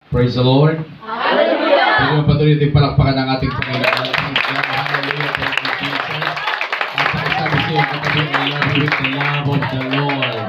Praise the Lord. Hallelujah! Pwede patuloy din palakpakan ng ating Panginoon. Hallelujah. Thank you, Jesus. At sabi siya, katabi, I love you with the love of the Lord.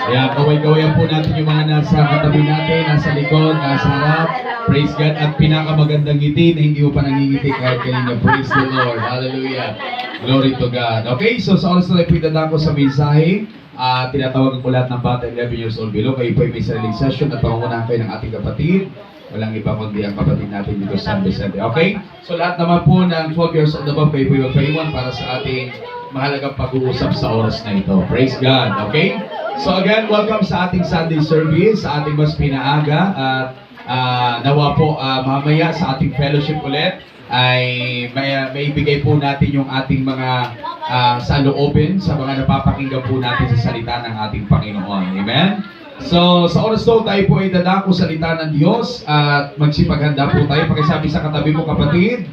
Kaya kaway-kawayan po natin yung mga nasa katabi natin, nasa likod, nasa harap. Praise God. At pinakamagandang ngiti na hindi mo pa nangingiti kahit kanina. Praise the Lord. Hallelujah. Glory to God. Okay, so sa oras na po itadako sa mensahe. Tinatawagan ko lahat ng bata 11 years old below. Kayo po ay may sariling session at pangungunahan kayo ng ating kapatid. Walang iba kundi ang kapatid natin dito sa Sunday Sunday. Okay? So lahat naman po ng 12 years old above, kayo po ay magpaiwan para sa ating mahalagang pag-uusap sa oras na ito. Praise God. Okay? So again, welcome sa ating Sunday service, sa ating mas pinaaga. At nawa po mamaya sa ating fellowship ulit ay may ibigay po natin yung ating mga saloobin sa mga napapakinggan po natin sa salita ng ating Panginoon. Amen? So, sa oras to, tayo po ay dadako sa salita ng Diyos at magsipaghanda po tayo. Pakisabi sa katabi mo, kapatid,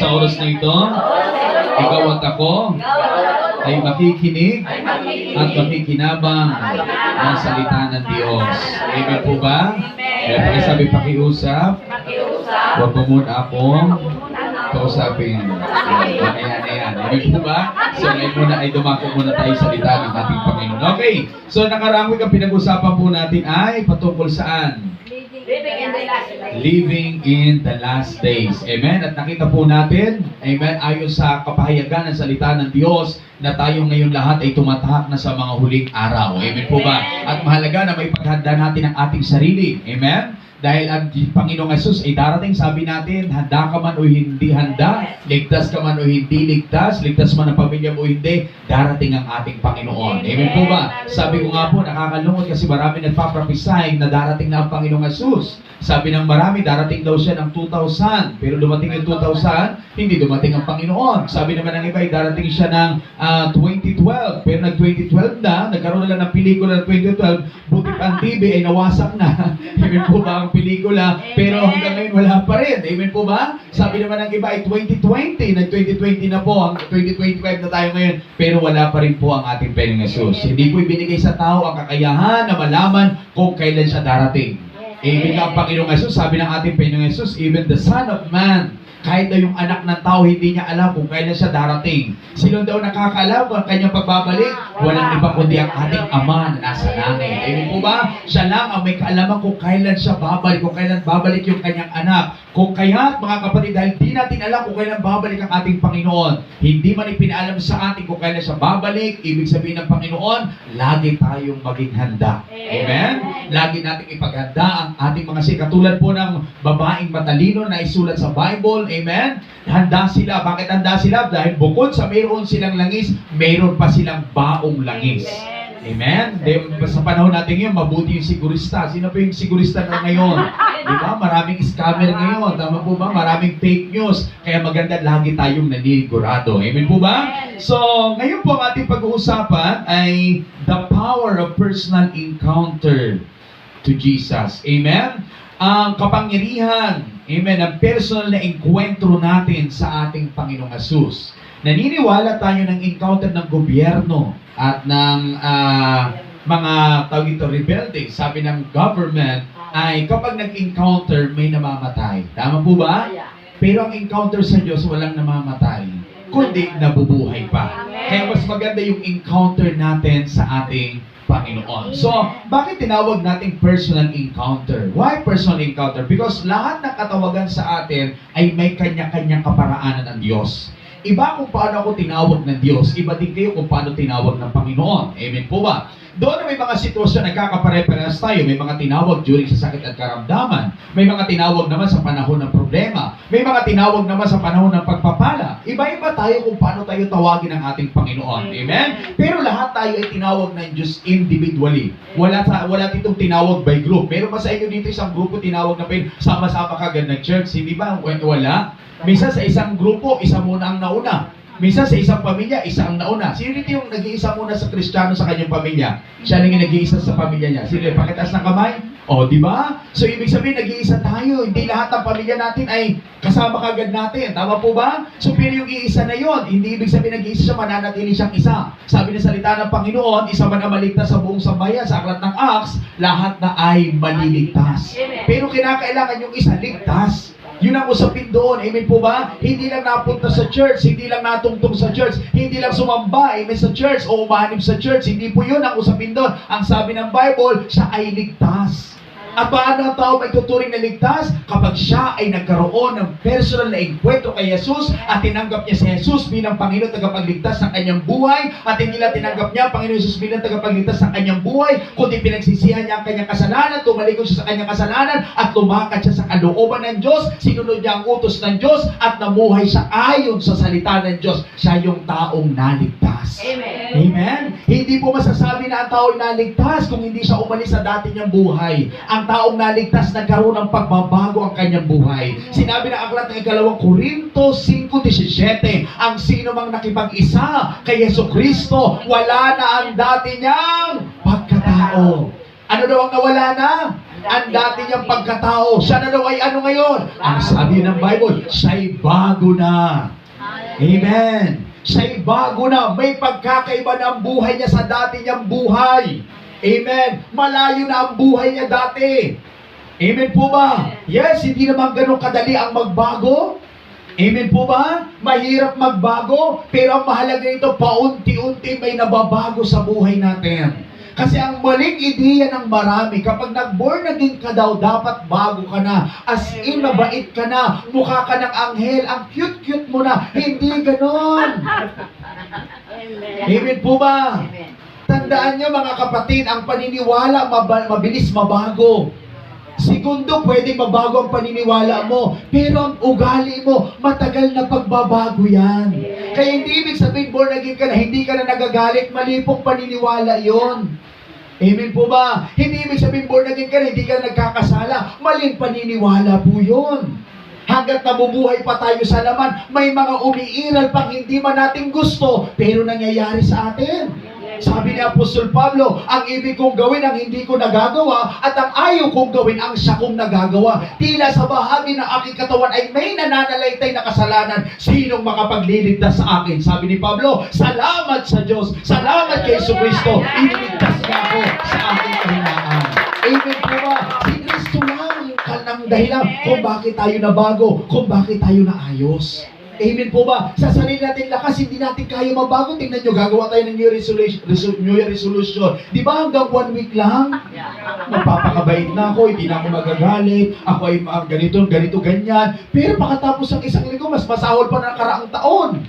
sa oras na ito, ikaw at ako ay makikinig at makikinabang ng salita ng Diyos. Amen po ba? Kaya pakisabi, pakiusap, huwag mo muna akong kausapin. Ayan. Amen po ba? So, ngayon muna ay dumako muna tayo sa salita ng ating Panginoon. Okay. So, nakaraang week ang pinag-usapan po natin ay patungkol saan? Living in the last days. Amen? At nakita po natin, amen, ayon sa kapahayagan ng salita ng Diyos, na tayo ngayon lahat ay tumatahak na sa mga huling araw. Amen po ba? At mahalaga na may paghanda natin ang ating sarili. Amen? Dahil ang Panginoong Hesus ay darating, sabi natin, handa ka man o hindi handa, ligtas ka man o hindi ligtas man ang pamilya mo o hindi, darating ang ating Panginoon. Amen po ba? Sabi ko nga po, nakakalungkot kasi marami nagpaprophesy na darating na ang Panginoong Hesus. Sabi ng marami, darating daw siya ng 2000. Pero dumating yung 2000, hindi dumating ang Panginoon. Sabi naman ng iba, darating siya ng 2012. Pero nag-2012 na, nagkaroon na lang ng pelikula ng 2012, buti pa ang TV ay nawasak na. Amen po ba ang pelikula? Pero hanggang ngayon wala pa rin. Amen po ba? Sabi naman ng iba ay 2020. Nag-2020 na po. Ang 2025 na tayo ngayon. Pero wala pa rin po ang ating Panginoong Hesus. Hindi po ibinigay sa tao ang kakayahan na malaman kung kailan siya darating. Amen ang Panginoong Hesus. Sabi ng ating Panginoong Hesus, even the Son of Man, kahit na yung anak ng tao, hindi niya alam kung kailan siya darating. Sino daw nakakaalam kung kanyang pagbabalik? Walang iba kundi ang ating Ama na nasa langit. Amen po ba? Siya lang ang may kaalaman kung kailan siya babalik, kung kailan babalik yung kanyang anak. Kung kaya't mga kapatid, dahil di natin alam kung kailan babalik ang ating Panginoon, hindi man ipinaalam sa atin kung kailan siya babalik, ibig sabihin ng Panginoon, lagi tayong maging handa. Amen? Lagi nating ipaghanda ang ating mga katulad po ng babaeng matalino na isulat sa Bible. Amen? Handa sila. Bakit handa sila? Dahil bukod sa mayroon silang langis, mayroon pa silang baong langis. Amen? Sa panahon natin ngayon, mabuti yung sigurista. Sino po yung sigurista na ngayon? Diba? Maraming scammer ngayon. Tama po ba? Maraming fake news. Kaya maganda lagi tayong nanigurado. Amen po ba? So, ngayon po ang ating pag-uusapan ay the power of personal encounter to Jesus. Amen? Ang kapangyarihan, amen, ang personal na enkwentro natin sa ating Panginoong Hesus. Naniniwala tayo ng encounter ng gobyerno at ng mga tawag ito, rebelde. Sabi ng government ay kapag nag-encounter, may namamatay. Tama po ba? Pero ang encounter sa Diyos, walang namamatay, kundi nabubuhay pa. Kaya mas maganda yung encounter natin sa ating Panginoon. So, bakit tinawag nating personal encounter? Why personal encounter? Because lahat ng katawagan sa atin ay may kanya-kanyang kaparaanan ng Diyos. Iba kung paano ako tinawag ng Diyos, iba din kayo kung paano tinawag ng Panginoon. Amen po ba? Doon may mga sitwasyon nagkakapare-parehas tayo. May mga tinawag during sa sakit at karamdaman. May mga tinawag naman sa panahon ng problema. May mga tinawag naman sa panahon ng pagpapala. Iba-iba tayo kung paano tayo tawagin ng ating Panginoon. Amen? Pero lahat tayo ay tinawag ng Diyos individually. Wala ditong tinawag by group. Meron ba sa inyo dito isang grupo tinawag na sama-sama ka ng church? Hindi ba? Wala. Minsan sa isang grupo, isa muna ang nauna. Minsan sa isang pamilya, isa ang nauna. Sino dito yung nag-iisa muna sa Kristiyano sa kanyang pamilya? Siya lang yung nag-iisa sa pamilya niya. Sino yung pakitaas ng kamay? O, di ba? So, ibig sabihin, nag-iisa tayo. Hindi lahat ng pamilya natin ay kasama kagad natin. Tama po ba? So, pero yung iisa na yon, hindi ibig sabihin nag-iisa siya, mananatili siyang isa. Sabi ng salita ng Panginoon, isa man ang maligtas sa buong sambayan, sa aklat ng Acts, lahat na ay maliligtas. Pero kinakailangan yung isa ligtas. Yun ang usapin doon. Amen po ba? Hindi lang napunta sa church, hindi lang natungtong sa church, hindi lang sumamba, amen, sa church o umanib sa church. Hindi po yun ang usapin doon. Ang sabi ng Bible, siya ay ligtas. At paano ang tao may tuturing na ligtas? Kapag siya ay nagkaroon ng personal na enkwentro kay Jesus at tinanggap niya si Jesus bilang Panginoon tagapagligtas ng kanyang buhay at hindi lang tinanggap niya Panginoon Jesus bilang tagapagligtas ng kanyang buhay, kundi pinagsisihan niya ang kanyang kasalanan, tumalikod siya sa kanyang kasalanan at lumakad siya sa kalooban ng Diyos, sinunod niya ang utos ng Diyos at namuhay siya ayon sa salita ng Diyos. Siya yung taong naligtas. Amen. Amen? Hindi po masasabi na ang tao ay naligtas kung hindi siya umalis sa dati niyang buhay. Ang taong naligtas, nagkaroon ng pagbabago ang kanyang buhay. Sinabi ng aklat ng 2 Korinto 5:17, ang sino mang nakipag-isa kay Yesu Kristo, wala na ang dati niyang pagkatao. Ano daw ang nawala na? Ang dati niyang pagkatao. Siya na daw ay ano ngayon? Ang sabi ng Bible, siya'y bago na. Amen. Siya'y bago na. May pagkakaiba na ang buhay niya sa dati niyang buhay. Amen. Malayo na ang buhay niya dati. Amen po ba? Yes, hindi naman ganun kadali ang magbago. Amen po ba? Mahirap magbago, pero ang mahalaga ito, paunti-unti may nababago sa buhay natin. Kasi ang maling ideya ng marami, kapag nag-born again ka daw, dapat bago ka na. As in, mabait ka na. Mukha ka ng anghel. Ang cute-cute mo na. Hindi ganon. Amen po ba? Tandaan nyo mga kapatid, ang paniniwala mabilis mabago. Segundo, pwedeng mabago ang paniniwala mo. Pero ang ugali mo, matagal na pagbabago yan. Kaya hindi ibig sabihin, born again ka na, hindi ka na nagagalit, mali pong paniniwala yon. Amen po ba? Hindi ibig sabihin, born again ka na, hindi ka na nagkakasala, maling paniniwala po yon. Hanggat nabubuhay pa tayo sa laman, may mga umiiral pang hindi man natin gusto, pero nangyayari sa atin. Sabi ni Apostol Pablo, ang ibig kong gawin ang hindi ko nagagawa at ang ayaw kong gawin ang siya kong nagagawa. Tila sa bahagi ng aking katawan ay may nananalaytay na kasalanan. Sinong makapagliligtas sa akin? Sabi ni Pablo, salamat sa Diyos. Salamat kay Yesu Kristo. Iniligtas niya ako sa aking kahinaan. Amen po ba? Si Kristo lang yung kanang dahilan kung bakit tayo nabago, kung bakit tayo naayos. Amen po ba? Sa sarili natin lakas, hindi natin kaya mabago. Tingnan nyo, gagawa tayo ng New Year Resolution. Di ba hanggang 1 week lang? Magpapakabait na ako, hindi na ako magagalit, ako ay ganito, ganyan. Pero pakatapos ng isang linggo, mas masahol pa na karaang taon.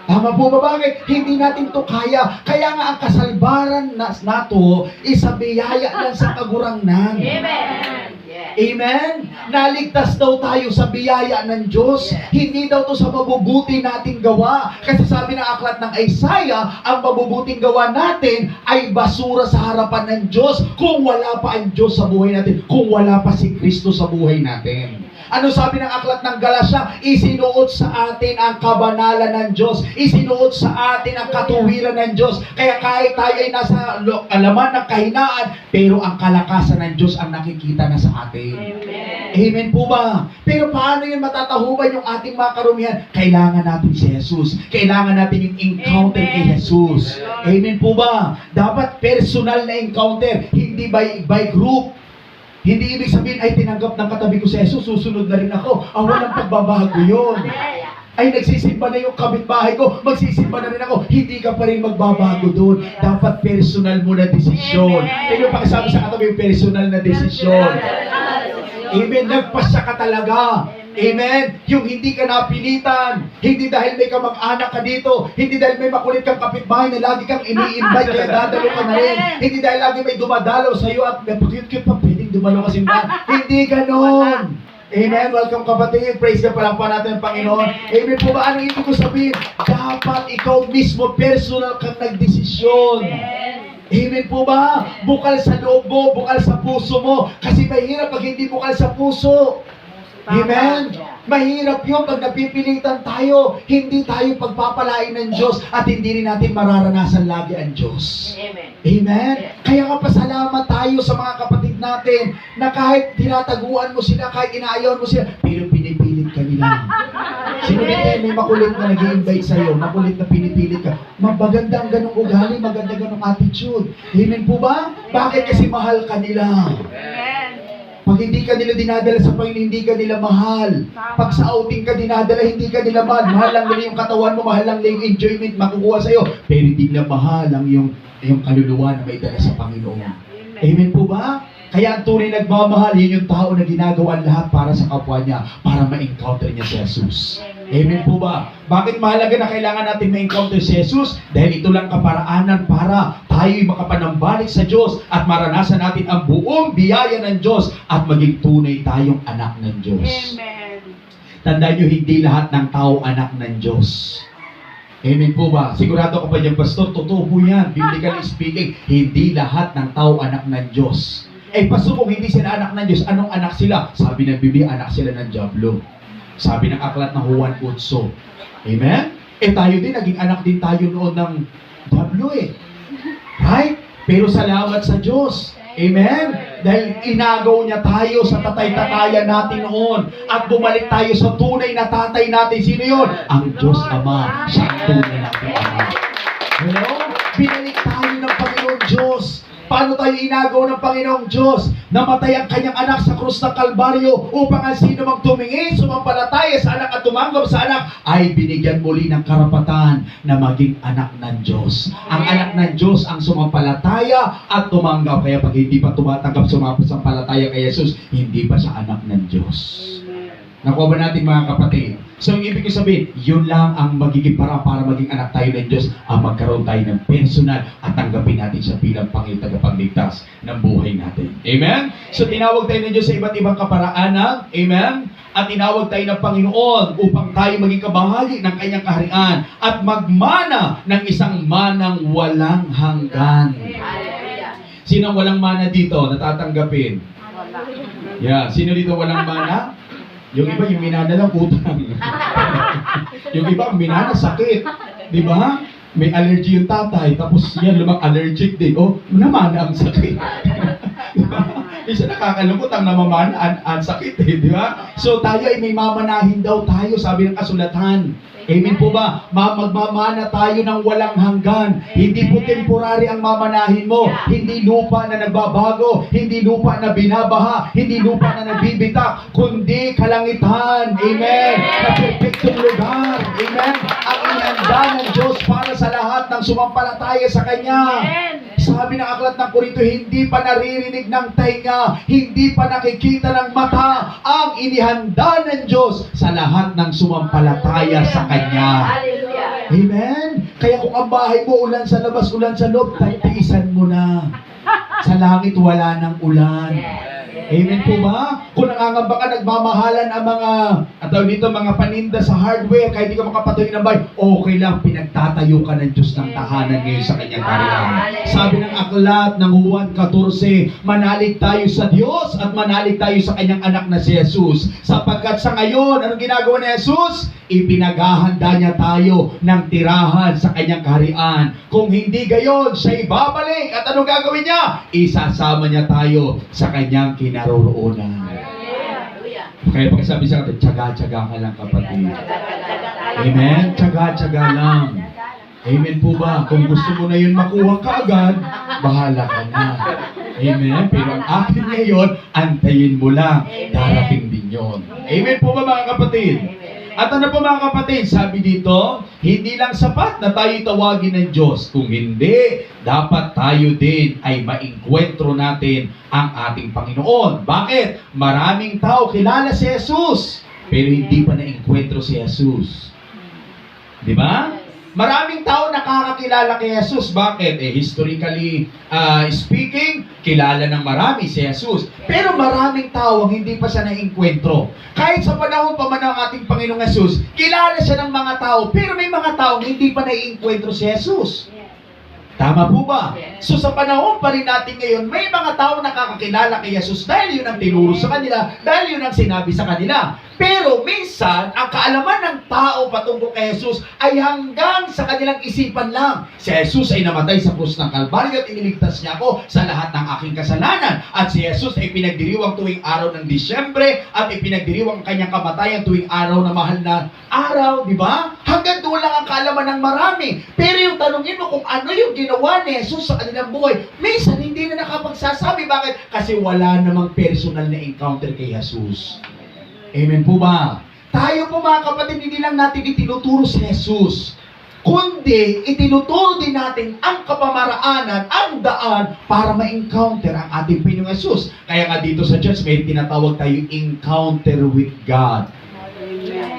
Tama po ba? Bakit? Hindi natin to kaya. Kaya nga ang kasalbaran nato, isa biyaya lang sa kagurangnan. Amen. Amen? Naligtas daw tayo sa biyaya ng Diyos. Hindi daw to sa mabubuti nating gawa. Kasi sabi ng aklat ng Isaiah, ang mabubuting gawa natin ay basura sa harapan ng Diyos kung wala pa ang Diyos sa buhay natin, kung wala pa si Kristo sa buhay natin. Ano sabi ng aklat ng Galatia? Isinuot sa atin ang kabanalan ng Diyos. Isinuot sa atin ang katuwiran ng Diyos. Kaya kahit tayo ay nasa alaman ng kahinaan, pero ang kalakasan ng Diyos ang nakikita na sa atin. Amen. Amen po ba? Pero paano yun matatahuban yung ating mga karumihan? Kailangan natin si Jesus. Kailangan natin yung encounter kay Jesus. Amen po ba? Dapat personal na encounter, hindi by group. Hindi ibig sabihin, ay tinanggap ng katabi ko si Jesus, susunod na rin ako. Walang pagbabago yun. Ay nagsisimba na yung kapitbahay ko, magsisimba na rin ako. Hindi ka pa rin magbabago doon. Dapat personal mo na desisyon. Pero pakisabi sa katabi yung personal na desisyon. Amen. Nagpasya ka talaga. Amen. Yung hindi ka napilitan. Hindi dahil may kamag-anak ka dito. Hindi dahil may makulit kang kapitbahay na lagi kang ini-invite kaya dadalo ka na rin. Hindi dahil lagi may dumadalaw sa iyo at napakit-cute pa pwedeng dumalo ka simbahan. Hindi ganon. Amen. Welcome kapatid. Praise God, palakpakan natin ang Panginoon. Amen po ba? Ano ibig ko sabihin? Dapat ikaw mismo personal kang nagdesisyon. Amen po ba? Bukal sa loob mo, bukal sa puso mo. Kasi mahirap pag hindi bukal sa puso. Amen? Mahirap yun pag napipilitan tayo. Hindi tayo pagpapalain ng Diyos at hindi rin natin mararanasan lagi ang Diyos. Amen? Kaya kapasalamat tayo sa mga kapatid natin na kahit tinataguan mo sila, kahit inaayawan mo sila, pero pinipilit ka nila. Sino dito may makulit na nag-i-invite sa'yo, makulit na pinipilit ka. Maganda ang ganong ugali, maganda ganong attitude. Amen po ba? Bakit? Kasi mahal ka nila. Pag hindi ka nila dinadala sa Panginoon, hindi ka nila mahal. Pag sa outing ka dinadala, hindi ka nila mahal. Mahal lang nila yung katawan mo, mahal lang nila yung enjoyment makukuha sa'yo. Pero hindi nila mahal ang yung kaluluwa na may dala sa Panginoon. Amen po ba? Kaya ang tunay nagmamahal, yun yung tao na ginagawa lahat para sa kapwa niya, para ma-encounter niya si Jesus. Amen po ba? Bakit mahalaga na kailangan natin ma-encounter si Jesus? Dahil ito lang kaparaanan para tayo'y makapanambalik sa Diyos at maranasan natin ang buong biyaya ng Diyos at maging tunay tayong anak ng Diyos. Amen. Tandaan nyo, hindi lahat ng tao anak ng Diyos. Amen po ba? Sigurado ko pa dyan, Pastor, totoo po yan. Biblically speaking, hindi lahat ng tao anak ng Diyos. Pastor, kung hindi sila anak ng Diyos, anong anak sila? Sabi ng Biblia, anak sila ng Diablo. Sabi ng aklat ng Juan 8. Amen? Tayo din, naging anak din tayo noon ng Diablo Right? Pero salamat sa Diyos. Amen? Dahil inagaw niya tayo sa tatay-tatayan natin noon. At bumalik tayo sa tunay na tatay natin. Sino yun? Ang Diyos Ama. Siya ang tunay natin Ama. Hello? Binalik tayo ng Panginoon Diyos. Paano tayo inagaw ng Panginoong Diyos? Namatay ang kanyang anak sa krus ng Kalbaryo upang ang sino mang tumingin, sumampalataya sa anak at tumanggap sa anak ay binigyan muli ng karapatan na maging anak ng Diyos. Ang anak ng Diyos ang sumampalataya at tumanggap. Kaya pag hindi pa tumatanggap sumampalataya kay Jesus, hindi pa siya anak ng Diyos. Nakuha ba natin mga kapatid? So, yung ibig ko sabihin, yun lang ang magiging para maging anak tayo ng Diyos, ang magkaroon tayo ng personal at tanggapin natin siya bilang Panginoon tagapagligtas ng buhay natin. Amen? So, tinawag tayo ng Diyos sa iba't ibang kaparaanan. Amen? At tinawag tayo ng Panginoon upang tayo maging kabahagi ng kanyang kaharian at magmana ng isang manang walang hanggan. Sino ang walang mana dito? Natatanggapin? Yeah. Sino dito walang mana? Yung iba, yung minana lang utang. Yung iba, ang minana sakit. Di ba? May allergy yung tatay, tapos yan, lumang allergic din. Oh, namana ang sakit. Diba? Isa nakakalungkot ang namamana, ang sakit di ba? So tayo ay may mamanahin daw tayo, sabi ng kasulatan. Amen po ba? Magmamana tayo ng walang hanggan. Hindi po temporary ang mamanahin mo. Hindi lupa na nagbabago. Hindi lupa na binabaha. Hindi lupa na nagbibitak. Kundi kalangitan. Amen. Na perfectong lugar. Amen. Ang inanda ng Diyos para sa lahat ng sumampalataya sa Kanya. Sabi ng aklat ng Korinto, hindi pa naririnig ng tainga, hindi pa nakikita ng mata ang inihanda ng Diyos sa lahat ng sumampalataya sa Kanya. Amen? Kaya kung ang bahay mo ulan sa labas, ulan sa loob, tiisan mo na. Sa langit wala ng ulan. Amen po ba? Kung nangangamba ka, nagmamahalan ang mga paninda sa hardware, kahit di ka makapatuloy ng bahay, okay lang, pinagtatayo ka ng Diyos ng tahanan ngayon sa kanyang kaharian. Sabi ng aklat ng Juan 14, manalig tayo sa Diyos at manalig tayo sa kanyang anak na si Jesus. Sapagkat sa ngayon, anong ginagawa ni Jesus? Ipinaghahanda niya tayo ng tirahan sa kanyang kaharian. Kung hindi gayon, siya ibabalik. At anong gagawin niya? Isasama niya tayo sa kanyang kinaroroonan. Kaya pagsabi sa atin, tsaga-tsaga ka lang kapatid. Amen? Tsaga-tsaga lang. Amen po ba? Kung gusto mo na yun makuha ka agad, bahala ka na. Amen? Pero ang akin ngayon, antayin mo lang. Darating din yun. Amen po ba mga kapatid? At ano po mga kapatid, sabi dito, hindi lang sapat na tayo tawagin ng Diyos. Kung hindi, dapat tayo din ay maengkwentro natin ang ating Panginoon. Bakit? Maraming tao kilala si Jesus, pero hindi pa naengkwentro si Jesus. Di ba? Maraming tao nakakakilala kay Jesus. Bakit? Historically speaking, kilala ng marami si Jesus. Pero maraming tao ang hindi pa siya naengkwentro. Kahit sa panahon pa man ng ating Panginoong Jesus, kilala siya ng mga tao, pero may mga tao hindi pa naengkwentro si Jesus. Tama po ba? Yes. So sa panahon pa rin natin ngayon, may mga tao nakakakilala kay Jesus dahil yun ang tinuro sa kanila, dahil yun ang sinabi sa kanila. Pero minsan, ang kaalaman ng tao patungkol kay Jesus ay hanggang sa kanilang isipan lang. Si Jesus ay namatay sa krus ng Kalbaryo at iniligtas niya ako sa lahat ng aking kasalanan. At si Jesus ay pinagdiriwang tuwing araw ng Disyembre at ipinagdiriwang kanyang kamatayan tuwing araw na mahal na araw, di ba? Hanggang doon lang ang kaalaman ng marami. Pero yung tanongin mo kung ano yung ginawa ni Jesus sa kanilang buhay, minsan hindi na nakapagsasabi. Bakit? Kasi wala namang personal na encounter kay Jesus. Amen po ba? Tayo po mga kapatid, hindi lang natin itinuturo si Jesus, kundi itinuturo din natin ang kapamaraanan, ang daan para ma-encounter ang ating Panginoong Jesus. Kaya nga dito sa church, may tinatawag tayong encounter with God.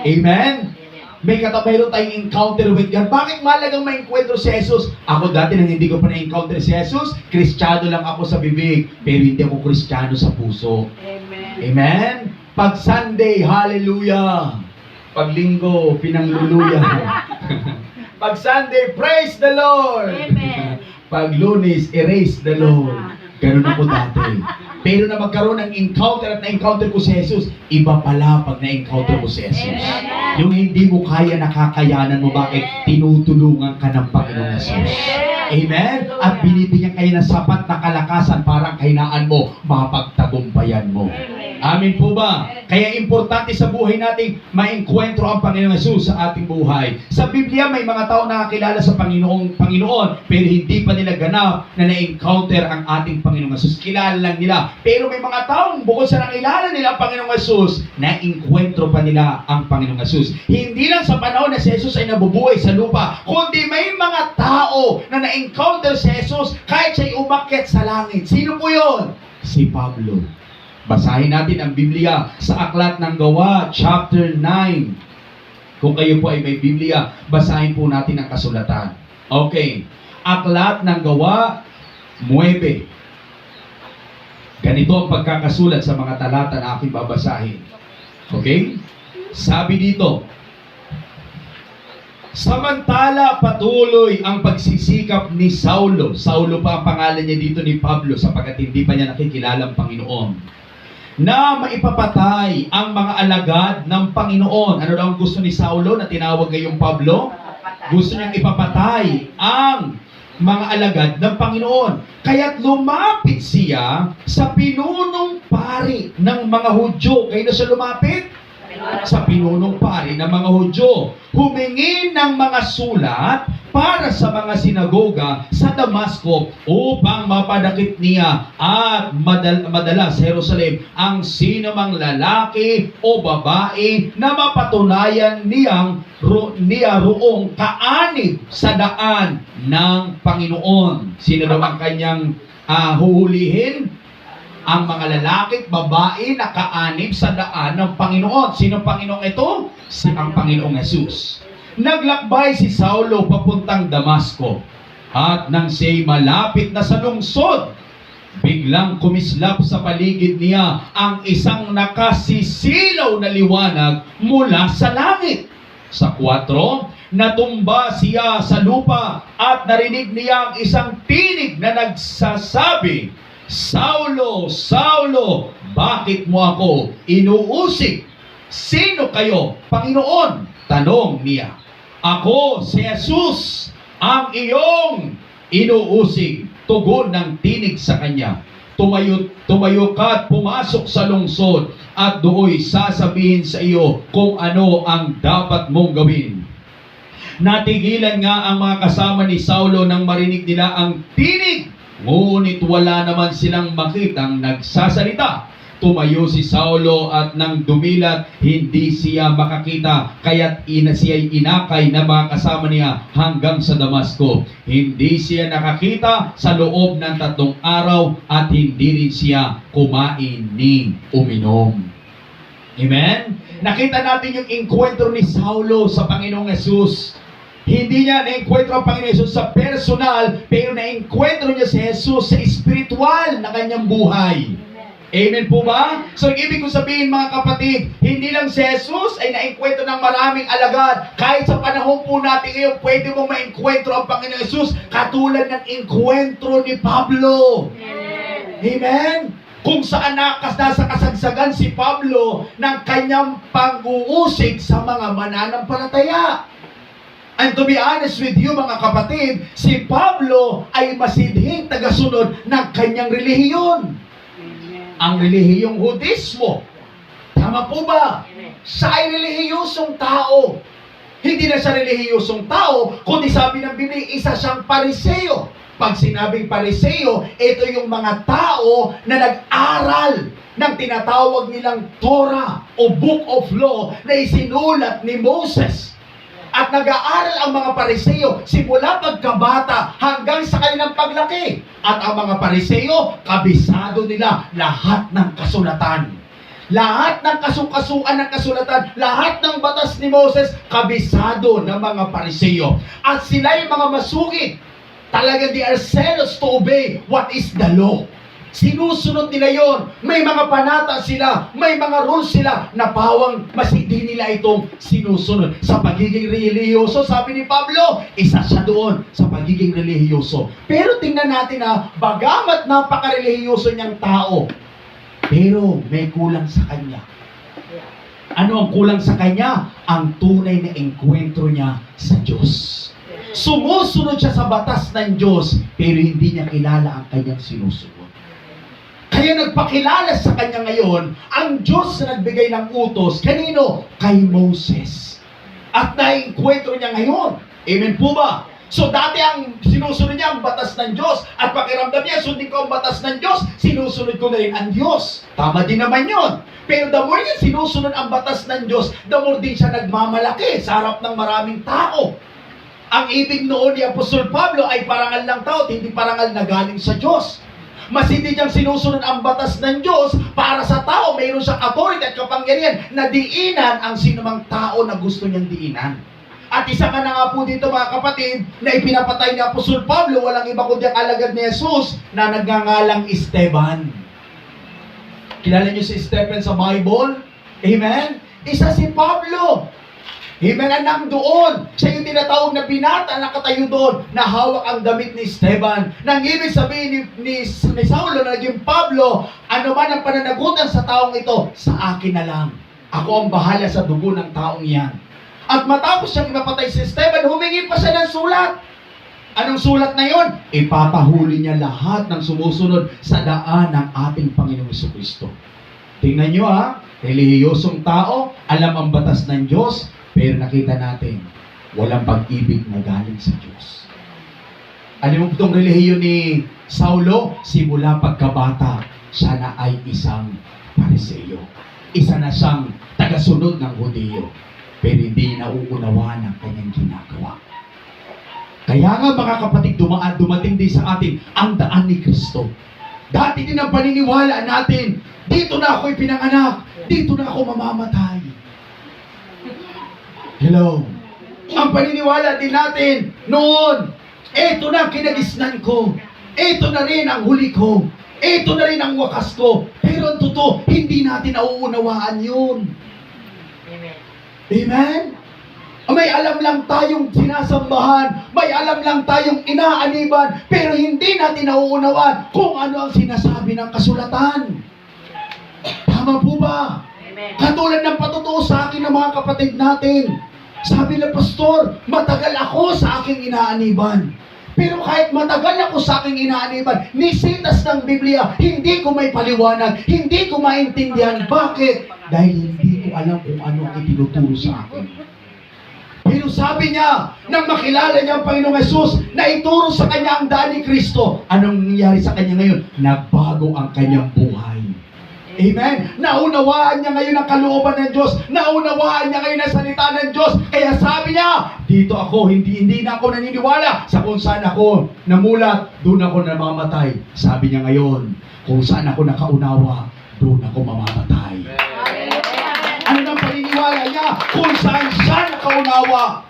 Amen? Mayroon tayong encounter with God. Bakit mahalagang ma-encounter si Jesus? Ako dati nang hindi ko pa na-encounter si Jesus, Kristiyano lang ako sa bibig, pero hindi ako Kristiyano sa puso. Amen. Amen? Pag Sunday, hallelujah. Pag Linggo, pinangluluya. Pag Sunday, praise the Lord. Amen. Pag Lunes, erase the Lord. Ganun ako dati. Pero na magkaroon ng encounter at na-encounter ko si Jesus, iba pala pag na-encounter ko si Jesus. Amen. Yung hindi mo kaya, nakakayanan mo, bakit? Tinutulungan ka ng Panginoong Jesus. Amen? At binibigyan kayo ng sapat na kalakasan para ang kahinaan mo, mapagtagumpayan mo. Amin po ba? Kaya importante sa buhay natin, ma-enkwentro ang Panginoong Jesus sa ating buhay. Sa Biblia, may mga tao nakakilala sa Panginoon, pero hindi pa nila ganap na na-encounter ang ating Panginoong Jesus. Kilala lang nila. Pero may mga taong bukod sa nakilala nila ang Panginoong Jesus, na-enkwentro pa nila ang Panginoong Jesus. Hindi lang sa panahon na si Jesus ay nabubuhay sa lupa, kundi may mga tao na na-encounter si Jesus kahit siya'y umakyat sa langit. Sino po yun? Si Pablo. Basahin natin ang Biblia sa Aklat ng Gawa, chapter 9. Kung kayo po ay may Biblia, basahin po natin ang kasulatan. Okay. Aklat ng Gawa, 9. Ganito ang pagkakasulat sa mga talata na aking babasahin. Okay? Sabi dito, samantala patuloy ang pagsisikap ni Saulo. Saulo pa ang pangalan niya dito ni Pablo sapagkat hindi pa niya nakikilala ang Panginoon. Na maipapatay ang mga alagad ng Panginoon. Ano daw ang gusto ni Saulo na tinawag ngayong Pablo? Gusto niyang ipapatay ang mga alagad ng Panginoon. Kaya't lumapit siya sa pinunong pari ng mga Hudyo. Kayo na siya lumapit? Sa pinunong pari ng mga Hudyo. Humingi ng mga sulat para sa mga sinagoga sa Damasco upang mapadakip niya at madala sa Jerusalem ang sinumang lalaki o babae na mapatunayan niya roong kaanib sa daan ng Panginoon. Sino daw ang kanyang huhulihin? Ang mga lalaki at babae na kaanib sa daan ng Panginoon. Sino Panginoon ito? Ang Panginoong Jesus. Naglakbay si Saulo papuntang Damasco. At nang siya'y malapit na sa lungsod, biglang kumislap sa paligid niya ang isang nakasisilaw na liwanag mula sa langit. Sa 4, natumba siya sa lupa at narinig niya ang isang tinig na nagsasabi, Saulo, Saulo, bakit mo ako inuusig? Sino kayo, Panginoon? Tanong niya. Ako si Jesus, ang iyong inuusig. Tugon ng tinig sa kanya. Tumayo ka at pumasok sa lungsod at dooy sasabihin sa iyo kung ano ang dapat mong gawin. Natigilan nga ang mga kasama ni Saulo nang marinig nila ang tinig. Ngunit wala naman silang makitang nagsasalita. Tumayo si Saulo at nang dumilat, hindi siya makakita, kaya't siya'y inakay na mga kasama niya hanggang sa Damasco. Hindi siya nakakita sa loob ng 3 araw at hindi rin siya kumain ni uminom. Amen? Nakita natin yung enkwentro ni Saulo sa Panginoong Jesus. Hindi niya na-enkwentro ang Panginoon Jesus sa personal, pero na-enkwentro niya si Jesus sa spiritual na kanyang buhay. Amen po ba? So, ibig ko sabihin mga kapatid, hindi lang si Jesus ay naengkwentro ng maraming alagad. Kahit sa panahon po natin ngayon, pwede mong maengkwentro ang Panginoon Jesus katulad ng engkwentro ni Pablo. Amen? Kung saan nasa kasagsagan si Pablo ng kanyang pag-uusig sa mga mananampalataya. And to be honest with you mga kapatid, si Pablo ay masidhing tagasunod ng kanyang relihiyon. Ang relihiyong Hudismo. Tama po ba? Siya ay relihiyosong tao. Hindi na siya relihiyosong tao, kundi sabi ng Biblia, isa siyang Pariseo. Pag sinabing Pariseo, ito yung mga tao na nag-aral ng tinatawag nilang Torah o Book of Law na isinulat ni Moses. At nag-aaral ang mga Pariseo simula pagkabata hanggang sa kanilang paglaki. At ang mga Pariseo, kabisado nila lahat ng kasulatan. Lahat ng kasukasuan ng kasulatan, lahat ng batas ni Moses, kabisado ng mga Pariseo. At sila yung mga masugid. Talagang they are zealous to obey what is the law. Sinusunod nila yon. May mga panata sila, may mga rules sila na pawang masindi nila itong sinusunod. Sa pagiging relihiyoso, sabi ni Pablo, isa siya doon sa pagiging relihiyoso. Pero tingnan natin na, bagamat napaka-relihiyoso niyang tao, pero may kulang sa kanya. Ano ang kulang sa kanya? Ang tunay na engkwentro niya sa Diyos. Sumusunod siya sa batas ng Diyos, pero hindi niya kilala ang kanyang sinusunod. Kaya nagpakilala sa kanya ngayon ang Diyos na nagbigay ng utos. Kanino? Kay Moses. At naiengkwentro niya ngayon. Amen po ba? So dati ang sinusunod niya ang batas ng Diyos at pakiramdam niya, sundin ko ang batas ng Diyos, sinusunod ko na rin ang Diyos. Tama din naman yon. Pero the more niya sinusunod ang batas ng Diyos, the more din siya nagmamalaki sa harap ng maraming tao. Ang ibig noon ni Apostol Pablo ay parangal ng tao at hindi parangal na galing sa Diyos. Mas hindi niyang sinusunod ang batas ng Diyos para sa tao. Mayroon siyang authority at kapangyarihan na diinan ang sinumang tao na gusto niyang diinan. At isa ka na nga po dito mga kapatid na ipinapatay ni Apostol Pablo, walang iba kundi ang alagad ni Jesus na nagngangalang Esteban. Kilala niyo si Stephen sa Bible? Amen? Isa si Pablo. Amen, anak doon. Siya yung tinatawag na binata na katayo doon na hawak ang damit ni Esteban. Nang ibig sabihin ni Saulo na naging Pablo, ano man ang pananagutan sa taong ito, sa akin na lang. Ako ang bahala sa dugo ng taong yan. At matapos siyang ipapatay si Esteban, humingi pa siya ng sulat. Anong sulat na yon? Ipapahuli niya lahat ng sumusunod sa daan ng ating Panginoong Jesucristo. Tingnan niyo ha, relihiyosong tao, alam ang batas ng Diyos, pero nakita natin, walang pag-ibig na galing sa Diyos. Alam mo itong relihiyon ni Saulo, simula pagkabata, siya na ay isang Pariseo. Isa na siyang tagasunod ng Hudiyo, pero hindi nauunawaan ang kanyang ginagawa. Kaya nga mga kapatid, dumating din sa atin ang daan ni Kristo. Dati din ang paniniwala natin, dito na ako'y pinanganak, dito na ako mamamatay. Hello. Ang paniniwala din natin noon, eto na ang kinagisnan ko. Eto na rin ang huli ko. Eto na rin ang wakas ko. Pero ang totoo, hindi natin nauunawaan yun. Amen. Amen? May alam lang tayong sinasambahan. May alam lang tayong inaaniban. Pero hindi natin nauunawaan kung ano ang sinasabi ng kasulatan. Tama po ba? Katulad ng patutuo sa akin ng mga kapatid natin. Sabi ng pastor, matagal ako sa aking inaaniban. Pero kahit matagal ako sa aking inaaniban, nisitas ng Biblia, hindi ko may paliwanag, hindi ko maintindihan. Bakit? Dahil hindi ko alam kung ano ang itinuturo sa akin. Pero sabi niya, nang makilala niya ang Panginoong Jesus, na ituro sa kanya ang daan ni Kristo, anong nangyari sa kanya ngayon? Nagbago ang kanyang buhay. Amen. Naunawaan niya ngayon ang kalooban ng Diyos. Naunawaan niya ngayon ang salita ng Diyos. Kaya sabi niya, dito ako, hindi na ako naniniwala sa kung saan ako namulat, doon ako namamatay. Sabi niya ngayon, kung saan ako nakaunawa, doon ako mamamatay. Ano nang paniniwala niya? Kung saan siya nakaunawa.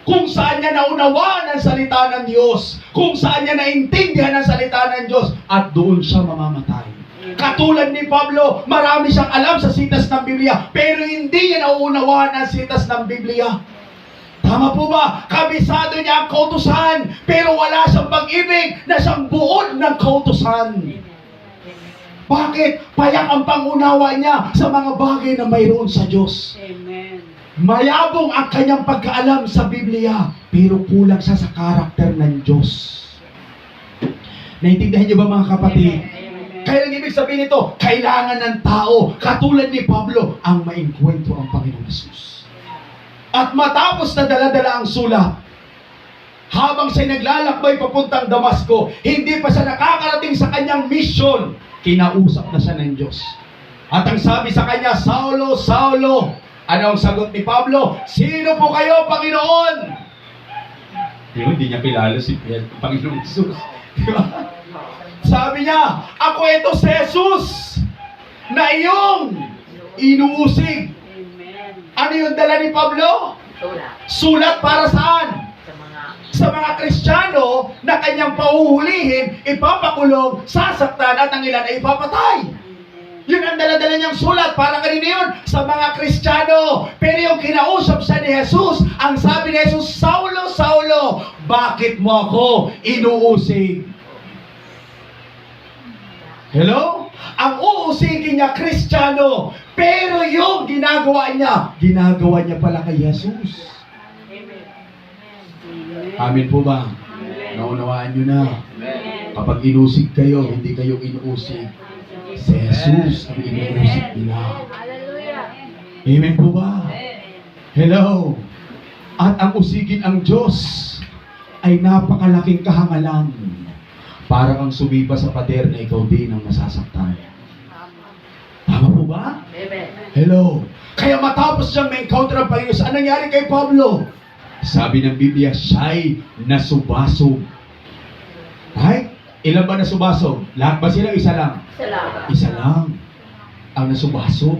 Kung saan niya naunawaan ang salita ng Diyos. Kung saan niya naintindihan ang salita ng Diyos. At doon siya mamamatay. Katulad ni Pablo, marami siyang alam sa sitas ng Biblia, pero hindi niya nauunawaan ang sitas ng Biblia. Tama po ba? Kabisado niya ang kautusan, pero wala siyang pag-ibig na siyang buod ng kautusan. Bakit? Payak ang pangunawa niya sa mga bagay na mayroon sa Diyos. Amen. Mayabong ang kanyang pagkaalam sa Biblia, pero kulang siya sa karakter ng Diyos. Naintindihan niyo ba mga kapatid? Amen. Kaya ang ibig sabihin nito, kailangan ng tao, katulad ni Pablo, ang maengkwentro ang Panginoong Hesus. At matapos na dala-dala ang sulat, habang siya'y naglalakbay papuntang Damasco, hindi pa siya nakakarating sa kanyang mission, kinausap na siya ng Diyos. At ang sabi sa kanya, Saulo, Saulo, ano ang sagot ni Pablo? Sino po kayo, Panginoon? Hindi niya kilala si Panginoong Jesus. Diba? Sabi niya, ako ito si Jesus na iyong inuusig. Amen. Ano yung dala ni Pablo? Sulat. Sulat para saan? Sa mga Kristiyano na kanyang pauhulihin, ipapakulong, sasaktan at ang ilan ay ipapatay. Yun ang dala-dala niyang sulat. Para kanina yun, sa mga Kristiyano. Pero yung kinausap siya ni Jesus, ang sabi ni Jesus, Saulo, Saulo, bakit mo ako inuusig? Hello? Ang uusigin niya, Kristiyano. Pero yung ginagawa niya pala kay Jesus. Amin po ba? Naunawaan niyo na. Kapag inusig kayo, hindi kayo inuusig. Si Jesus ang inuusig nila. Amen po ba? Hello? At ang usigin ang Diyos ay napakalaking kahangalan para kang sumiba sa pader na ikaw din ang masasaktan. Tama po ba? Hello? Kaya matapos siyang ma-encounter ang Panginoon, saan nangyari kay Pablo? Sabi ng Biblia, siya'y nasubasog. Right? Ilan ba nasubasog? Lahat ba sila? Isa lang? Isa lang ang nasubasog.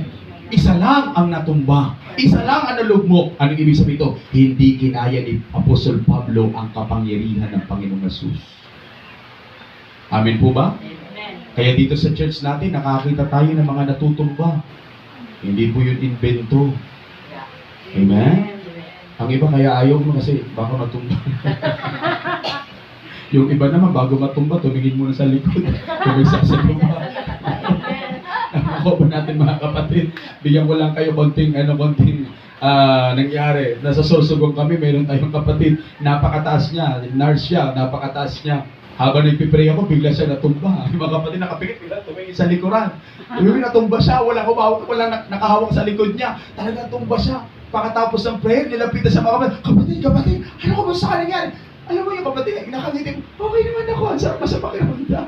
Isa lang ang natumba. Isa lang ang nalugmok. Anong ibig sabihin ito? Hindi kinaya ni Apostol Pablo ang kapangyarihan ng Panginoong Hesus. Amin po ba? Kaya dito sa church natin, nakakita tayo ng mga natutumba. Hindi po yun invento. Amen? Ang iba kaya ayaw mo kasi baka matumba. Yung iba naman bago matumba, tumingin muna sa likod. Tumingin sa lupa. Ako ba natin mga kapatid? Bigyan ko lang kayo konting nangyari. Nasa Sorsogon kami, mayroon tayong kapatid. Napakataas niya, nurse siya, napakataas niya. Habang nagpipray ako, bigla siya natumba. Yung mga kapatid nakapikit, bigla tumingin sa likuran. Yung natumba siya, walang nakahawak sa likod niya. Talagang tumba siya. Pagkatapos ng prayer, nilapitan sa mga kapatid, ano ko ba sa nangyari? Alam mo yung kapatid, nakangiti, okay naman ako, ang sarap sa pakiramdam.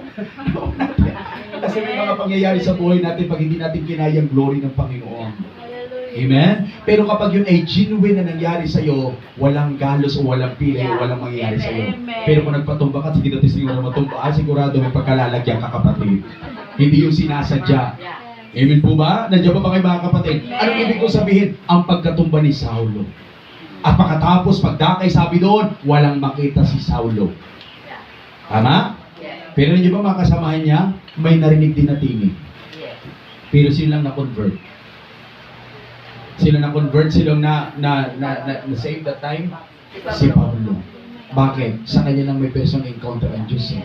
Kasi may mga pangyayari sa buhay natin pag hindi natin kinaya ang glory ng Panginoon. Amen? Pero kapag yun ay genuine na nangyari sa'yo, walang galos o walang pilay o walang mangyayari sa'yo. Pero kung nagpatumba ka, sige natin siguro matumba, sigurado may pagkalalagyan ka kapatid. Hindi yung sinasadya. Amen po ba? Nandiyan ba kayo mga kapatid? Anong ibig kong sabihin? Ang pagkatumba ni Saulo. At pagkatapos, pagdakay sabi doon, walang makita si Saulo. Tama? Pero nandiyan ba mga kasamahan niya? May narinig din na tingin. Pero sila lang na-convert. Sila na-convert, silang na-save that time? Si Paulo. Bakit? Sa kanya lang may personal encounter ang Diyos.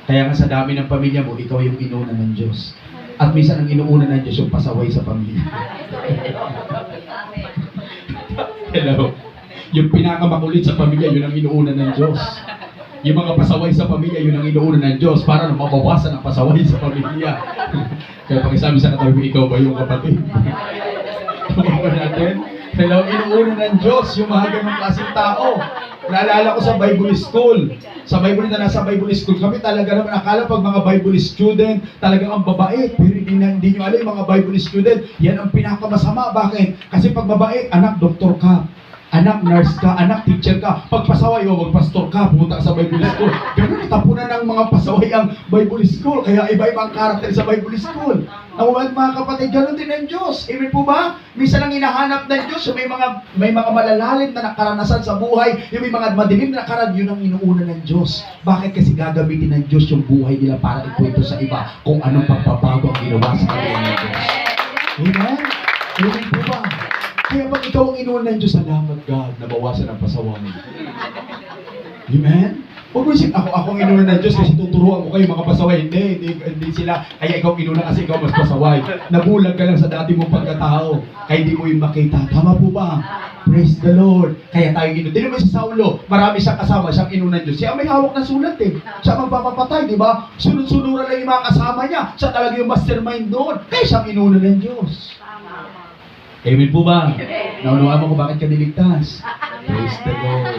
Kaya nga sa dami ng pamilya mo, ikaw yung inuna ng Diyos. At minsan ang inuuna ng Diyos yung pasaway sa pamilya. Hello? Yung pinakamakulit sa pamilya, yun ang inuuna ng Diyos. Yung mga pasaway sa pamilya, yun ang inuuna ng Diyos para na mabawasan ang pasaway sa pamilya. Kaya pakisabi sa katabi, ikaw ba yung kapatid? Tama ba natin? Hello? Inuuna ng Diyos yung mga ganong klaseng tao. Naalala ko sa Bible School. Sa Bible na nasa Bible School kami, talaga naman akala pag mga Bible student, talagang ang babait. Pero hindi nyo alam, yung mga Bible student, yan ang pinakamasama. Bakit? Kasi pag babait, anak, doktor ka. Anak, nurse ka. Anak, teacher ka. Pag pasaway o magpastor ka, pumunta ka sa Bible School. Ganun, tapunan ng mga pasaway ang Bible School. Kaya iba-iba ang karakter sa Bible School. Nakuha mga kapatid, ganun din ang Diyos. Amen po ba? Minsan ang hinahanap ng Diyos, yung may mga malalalim na nakaranasan sa buhay, yung may mga madilim na nakaraan, yun ang inuuna ng Diyos. Bakit? Kasi gagamitin ng Diyos yung buhay nila para ikwento sa iba kung anong pagbabago ang ginawa sa kanila ng Diyos. Amen? Amen po ba? Kaya pag ikaw ang inuuna ng Diyos, salamat God, nabawasan ang pasaway. Amen? Huwag mo isip, ako ang inuna ng Diyos kasi tuturuan ko kayo mga pasaway. Hindi sila. Kaya ikaw inuna kasi ikaw mas pasaway. Nabulag ka lang sa dati mong pagkatao. Kaya hindi mo yung makita. Tama po ba? Praise the Lord. Kaya tayo inuna. Di naman si Saulo, marami siyang kasama, siyang inuna ng Diyos. Siya may hawak na sulat eh. Siya magpapapatay, di ba? Sunod-sunuran lang yung mga kasama niya. Siya talaga yung mastermind doon. Kaya siyang inuna ng Diyos. Amen po ba? Naunawaan mo kung bakit ka niligtas. Praise the Lord.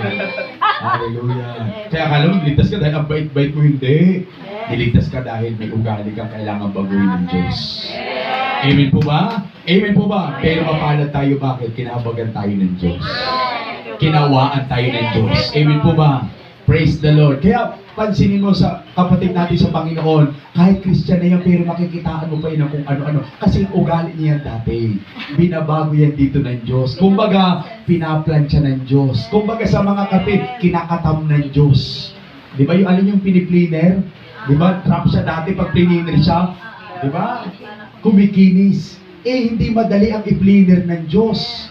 Hallelujah. Kaya akala mo, niligtas ka dahil ang bait-bait mo, hindi. Niligtas ka dahil may ugali kang kailangan baguhin ng Diyos. Amen po ba? Amen po ba? Pero mapalad tayo, bakit? Kinahabagan tayo ng Diyos. Kinawaan tayo ng Diyos. Amen po ba? Praise the Lord. Kaya pansinin mo sa kapatid natin sa Panginoon, kahit Christian na yan, pero makikitaan mo pa yun kung ano-ano. Kasi ugali niya dati. Binabago yan dito ng Diyos. Kumbaga, pinaplansya ng Diyos. Kumbaga sa mga kape, kinakatam ng Diyos. Di ba yung alin yung pinipliner? Di ba? Trap siya dati pag pliner siya. Di ba? Kumikinis. Hindi madali ang i-pliner ng Diyos.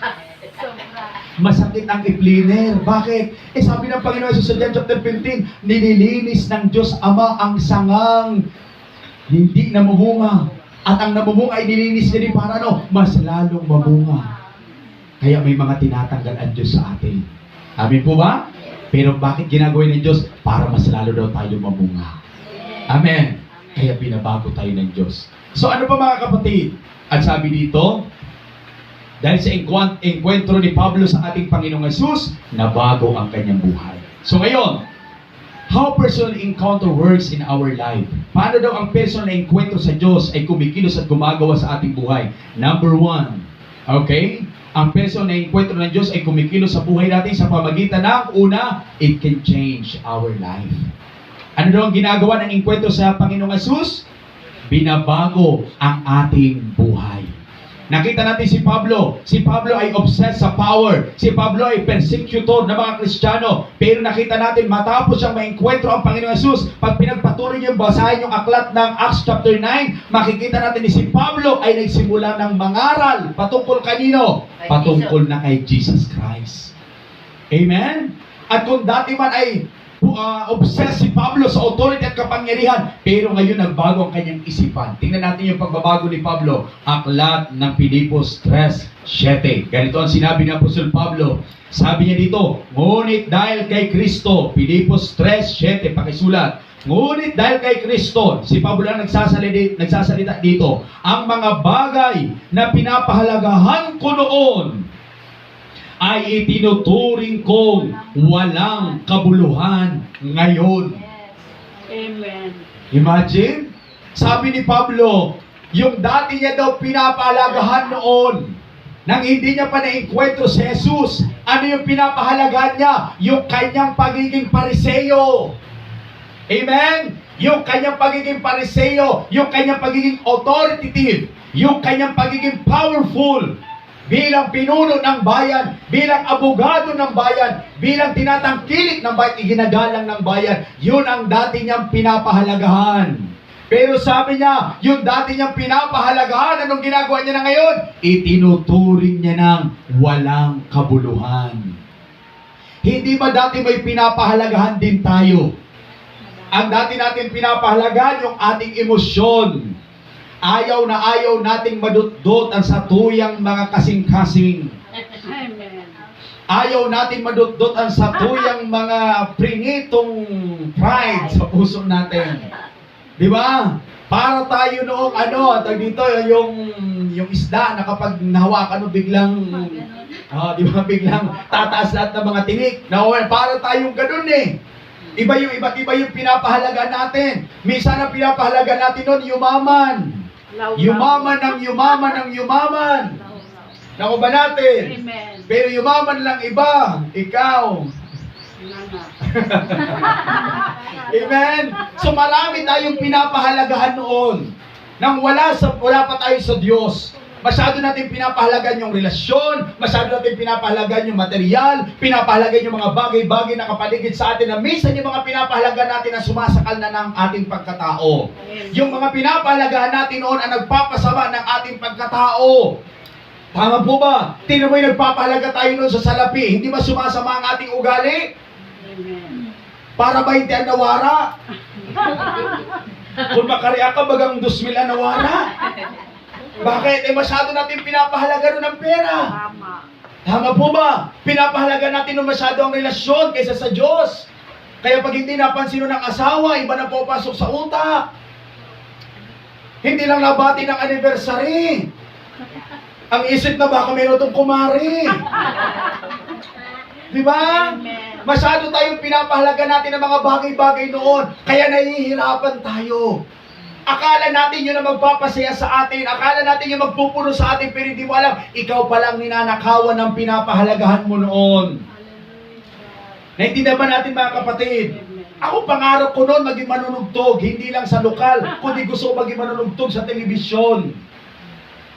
Masakit ang i-pliner. Bakit? Sabi ng Panginoon sa John chapter 15, nililinis ng Diyos Ama ang sangang hindi namumunga. At ang namumunga ay nilinis niya din para mas lalong mamunga. Kaya may mga tinatanggal ang Diyos sa atin. Amen po ba? Pero bakit ginagawin ng Diyos? Para mas lalo daw tayo mamunga. Amen. Kaya binabago tayo ng Diyos. So ano pa mga kapatid? At sabi dito, dahil sa enkwentro ni Pablo sa ating Panginoong Hesus, nabago ang kanyang buhay. So ngayon, how personal encounter works in our life. Paano daw ang personal na enkwentro sa Diyos ay kumikilos at gumagawa sa ating buhay? Number 1, okay? Ang personal na enkwentro ng Diyos ay kumikilos sa buhay natin sa pamagitan ng una, it can change our life. Ano daw ang ginagawa ng enkwentro sa Panginoong Hesus? Binabago ang ating buhay. Nakita natin si Pablo. Si Pablo ay obsessed sa power. Si Pablo ay persecutor ng mga Kristiyano. Pero nakita natin, matapos siyang maengkwentro ang Panginoong Hesus, pag pinagpatuloy niyo, basahin yung aklat ng Acts chapter 9, makikita natin ni si Pablo ay nagsimula ng mangaral. Patungkol kanino? Patungkol na kay Jesus Christ. Amen? At kung dati man ay obsessed si Pablo sa authority at kapangyarihan, pero ngayon nagbago ang kanyang isipan. Tingnan natin yung pagbabago ni Pablo. Aklat ng Pilipos 3:7. Ganito ang sinabi ni Apostol Pablo. Sabi niya dito, ngunit dahil kay Kristo, Pilipos 3:7, pakisulat. Ngunit dahil kay Kristo, si Pablo ang nagsasalita dito, ang mga bagay na pinapahalagahan ko noon ay itinuturing kong walang kabuluhan ngayon. Amen. Imagine, sabi ni Pablo, yung dati niya daw pinapahalagahan noon, nang hindi niya pa na-enkwentro si Jesus, ano yung pinapahalagahan niya? Yung kanyang pagiging pariseyo. Amen? Yung kanyang pagiging pariseyo, yung kanyang pagiging authoritative, yung kanyang pagiging powerful, bilang pinuno ng bayan, bilang abogado ng bayan, bilang tinatangkilik ng bayan, iginagalang ng bayan, yun ang dati niyang pinapahalagahan. Pero sabi niya, yung dati niyang pinapahalagahan, anong ginagawa niya na ngayon? Itinuturing niya ng walang kabuluhan. Hindi ba dati may pinapahalagahan din tayo? Ang dati natin pinapahalagahan yung ating emosyon. Ayaw na ayaw nating madutdot ang satuyang mga kasing-kasing. Amen. Ayaw nating madutdot ang satuyang mga prinitong pride sa puso natin. Di ba? Para tayo noong dito yung isda na kapag nahawakan mo biglang di ba biglang tataas lahat ng mga tinik. Para tayong ganun eh. Iba't iba yung pinapahalaga natin. Minsan ang pinapahalaga natin noon yumaman. Yumaman ng yumaman ng yumaman. Naku ba natin? Amen. Pero yumaman lang iba. Ikaw. Amen? So marami tayong pinapahalagahan noon. nang wala pa tayo sa Diyos. Masyado natin pinapahalagan yung relasyon, masyado natin pinapahalagan yung material, pinapahalagan yung mga bagay-bagay na kapaligid sa atin na minsan yung mga pinapahalagan natin na sumasakal na ng ating pagkatao. Yung mga pinapahalagaan natin noon ang nagpapasama ng ating pagkatao. Tama po ba? Tingnan mo yung nagpapahalaga tayo noon sa salapi, hindi ba sumasama ang ating ugali? Amen. Para 20 ang nawara? Kung makariya ka, bagang 2,000 ang nawara? Bakit? Masyado natin pinapahalaga nun ang pera. Tama. Tama po ba? Pinapahalaga natin nun masyado ang relasyon kaysa sa Diyos. Kaya pag hindi napansin nun ng asawa, iba na papasok sa utak. Hindi lang nabati ng anniversary. Ang isip na baka meron itong kumari. Di ba? Amen. Masyado tayong pinapahalaga natin ang mga bagay-bagay noon. Kaya nahihirapan tayo. Akala natin yun ang magpapasaya sa atin. Akala natin yung magpupuno sa atin. Pero hindi mo alam, ikaw palang ninanakawan ng pinapahalagahan mo noon. Naintindihan ba natin mga kapatid? Ako pangarap ko noon maging manunugtog. Hindi lang sa lokal, kundi gusto ko maging manunugtog sa telebisyon.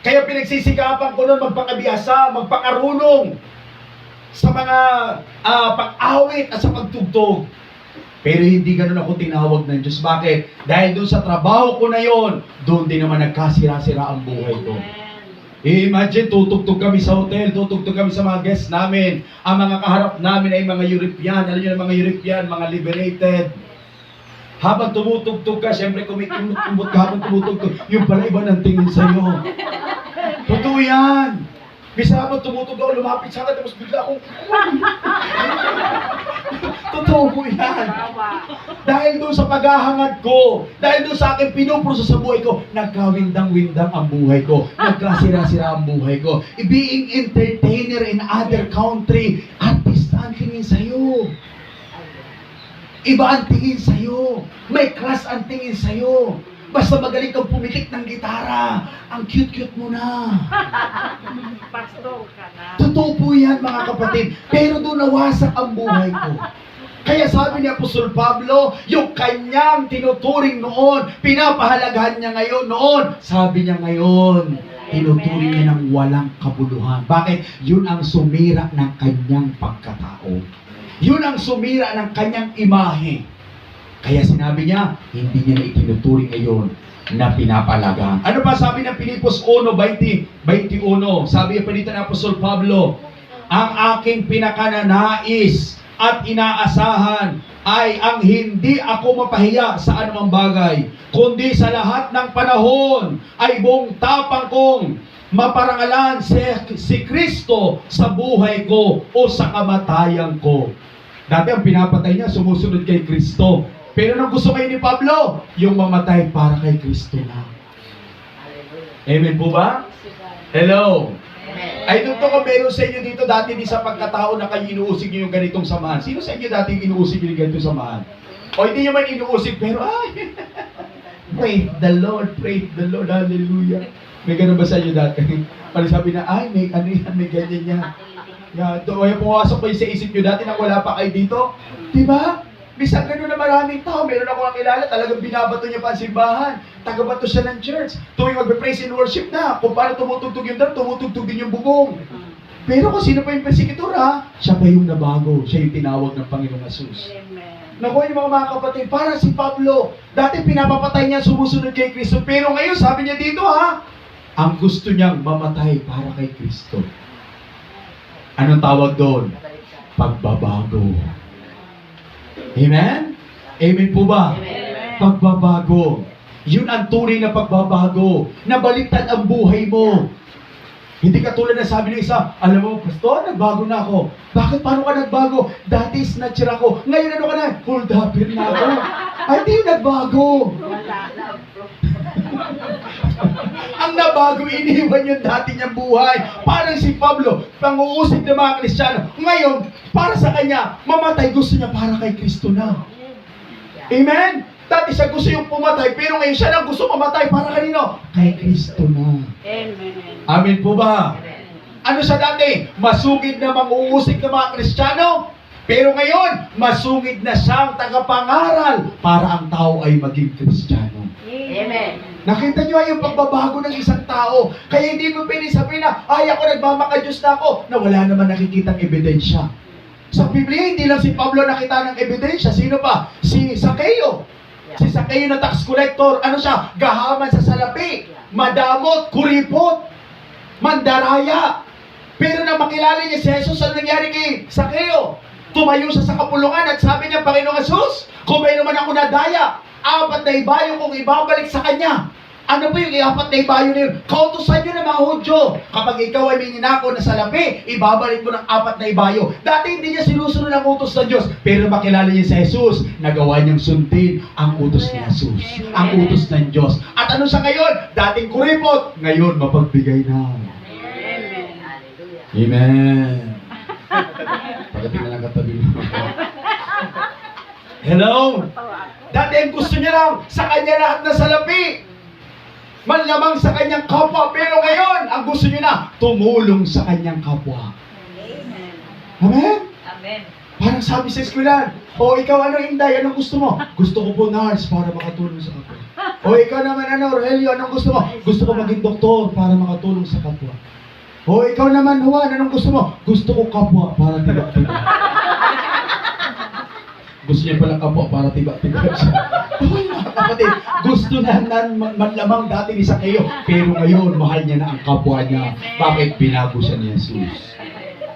Kaya pinagsisikapan ko noon magpakabihasa, magpakarunong sa mga pag-awit at sa pagtugtog. Pero hindi ganun ako tinawag ng Diyos. Bakit? Dahil doon sa trabaho ko na yon, doon din naman nagkasira-sira ang buhay ko. Imagine, tutugtog kami sa hotel, tutugtog kami sa mga guests namin. Ang mga kaharap namin ay mga European. Alam niyo na mga European, mga liberated. Habang tumutugtog ka, syempre kumikimot ka habang tumutugtog. Yung pala iba ng tingin sa'yo. Totoo yan. Bisa habang tumutugtog ako, lumapit sa akin, tapos bigla akong... Totoo po yan. Dahil doon sa paghahangad ko, dahil doon sa akin pinuproso sa buhay ko, nagkawindang-windang ang buhay ko, nagkasira-sira ang buhay ko. Being entertainer in other country, artista ang tingin sa'yo. Iba ang tingin sa'yo. May class ang tingin sa'yo. Basta magaling kang pumitik ng gitara, ang cute-cute mo na. Pastor ka na. Totoo po yan mga kapatid. Pero doon nawasak ang buhay ko. Kaya sabi ni Apostol Pablo, yung kanyang tinuturing noon, pinapahalagahan niya ngayon noon. Sabi niya ngayon, tinuturing niya ng walang kabuluhan. Bakit? Yun ang sumira ng kanyang pagkatao. Yun ang sumira ng kanyang imahe. Kaya sinabi niya, hindi niya na itinuturing ngayon na pinapalaga. Ano ba sabi ng Pilipos 1:21? Sabi pa dito ng Apostol Pablo, ang aking pinakananais at inaasahan ay ang hindi ako mapahiya sa anumang bagay, kundi sa lahat ng panahon ay buong tapang kong maparangalan si Kristo sa buhay ko o sa kamatayan ko. Dati ang pinapatay niya, sumusunod kay Kristo. Pero nang gusto kayo ni Pablo, yung mamatay para kay Kristo na. Amen po ba? Hello? Ay, totoo ko meron sa inyo dito dati di sa pagkatao na kayo inuusig nyo yung ganitong samahan. Sino sa inyo dati inuusig nyo yung ganitong samahan? O hindi nyo man inuusig, pero ay, praise the Lord, hallelujah. May ganun ba sa inyo dati? Pag sabi na, ay, may ano yan, may ganyan yan. Kaya pumasok kayo sa isip nyo dati nang wala pa kayo dito. Diba? Bisa gano'n na maraming tao. Meron ako kakilala, talagang binabato niya pa ang simbahan. Tagabato siya ng church. Tuwing magbe-praise and worship na, kung paano tumutugtog yung drum, tumutugtog din yung bubong. Pero kung sino pa yung persecutor ha, siya pa yung nabago. Siya yung tinawag ng Panginoong Jesus. Amen. Naku, yung mga kapatid, parang si Pablo, dati pinapapatay niya sumusunod kay Kristo. Pero ngayon, sabi niya dito ha, ang gusto niyang mamatay para kay Kristo. Anong tawag doon? Pagbabago. Amen? Amen po ba? Amen. Pagbabago. Yun ang tunay na pagbabago. Nabaliktad ang buhay mo. Hindi katulad na sabi ng isa, alam mo, Pastor, nagbago na ako. Bakit? Paano ka nagbago? Dati snatcher ako. Ngayon ano ka na? Hold upper na ako. Ay, hindi yung nagbago. Wala na. Ang nabago, iniwan yung dati niyang buhay. Parang si Pablo, pang-uusig ng mga Kristiyano. Ngayon, para sa kanya, mamatay gusto niya para kay Kristo na. Amen? Dati siya gusto yung pumatay, pero ngayon siya lang gusto mamatay para kanino? Kay Kristo na. Amen. Amen po ba? Ano siya dati? Masugid na mang-uusig ng mga Kristiyano. Pero ngayon, masugid na siyang tagapangaral para ang tao ay maging Kristiyano. Amen. Nakita nyo yung pagbabago ng isang tao. Kaya hindi mo pwede sabihin na, ay ako nagmamakadiyos na ako, na wala naman nakikitang ebidensya. Sa Biblia, hindi lang si Pablo nakita ng ebidensya. Sino pa? Si Zaccheo. Si Zaccheo na tax collector. Ano siya? Gahaman sa salapi. Madamot, kuripot, mandaraya. Pero na makilala niya si Jesus, ano nangyari kay Zaccheo? Tumayo siya sa kapulungan at sabi niya, Panginoong Jesus, kung may naman ako nadaya, 4 na ibayo kung ibabalik sa Kanya. Ano ba yung 4 na ibayo na yun? Kautusan nyo ng mga Hudyo. Kapag ikaw ay may ninako na salapi, ibabalik mo ng 4 na ibayo. Dati hindi niya sinusunod ang utos ng Diyos. Pero makilala niya si Jesus, nagawa niyang sundin ang utos ni Jesus. Ang utos ng Diyos. At ano siya ngayon? Dating kuripot, ngayon mapagbigay na. Amen. Amen. Pagdating na lang katabi mo. Hello? Dati ang gusto niya lang, sa kanya lahat na salapi. Manlamang sa kanyang kapwa. Pero ngayon, ang gusto niya na, tumulong sa kanyang kapwa. Amen? Amen. Parang sabi sa eskwelahan, o ikaw ano Inday, anong gusto mo? Gusto ko po nurse para makatulong sa kapwa. O ikaw naman ano, Rogelio, anong gusto mo? Gusto ko maging doktor para makatulong sa kapwa. O ikaw naman Juan, anong gusto mo? Gusto ko kapwa para tiba-tiba. Gusto niya pala kapwa para tiba-tiba siya. Uy, mga kapatid, gusto na manlamang dati ni Zaccheo, pero ngayon, mahal niya na ang kapwa niya. Bakit? Binago siya ni Jesus.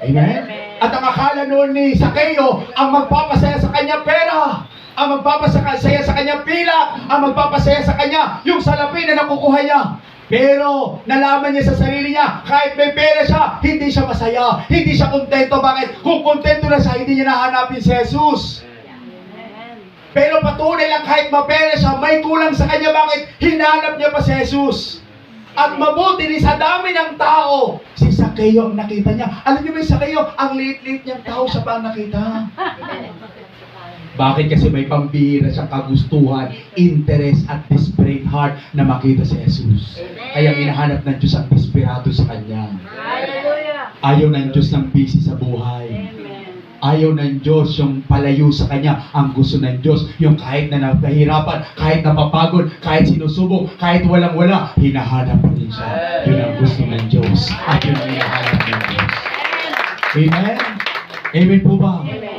Amen? At ang akala noon ni Zaccheo, ang magpapasaya sa kanya pera, ang magpapasaya sa kanya pilak, ang magpapasaya sa kanya yung salapi na nakukuha niya. Pero nalaman niya sa sarili niya, kahit may pera siya, hindi siya masaya, hindi siya kontento. Bakit? Kung kontento na siya, hindi niya nahanapin si Jesus. Pero patunay lang kahit mapera siya, may kulang sa kanya. Bakit? Hinanap niya pa si Jesus. At mabuti ni sa dami ng tao, si Zaccheo ang nakita niya. Alam niyo ba si Zaccheo, ang liit-liit niyang tao siya pa ang nakita. Bakit? Kasi may pambihira siyang kagustuhan, interest at desperate heart na makita si Jesus. Kaya hinahanap ng Diyos ang desperado sa Kanya. Hallelujah. Ayaw ng Diyos ng busy sa buhay. Amen. Ayaw ng Diyos yung palayo sa Kanya. Ang gusto ng Diyos, yung kahit na nahihirapan, kahit napapagod, kahit sinusubok, kahit walang-wala, hinahanap pa din siya. Yun ang gusto ng Diyos. At yun ang hinahanap ng Diyos. Amen? Amen po ba? Amen.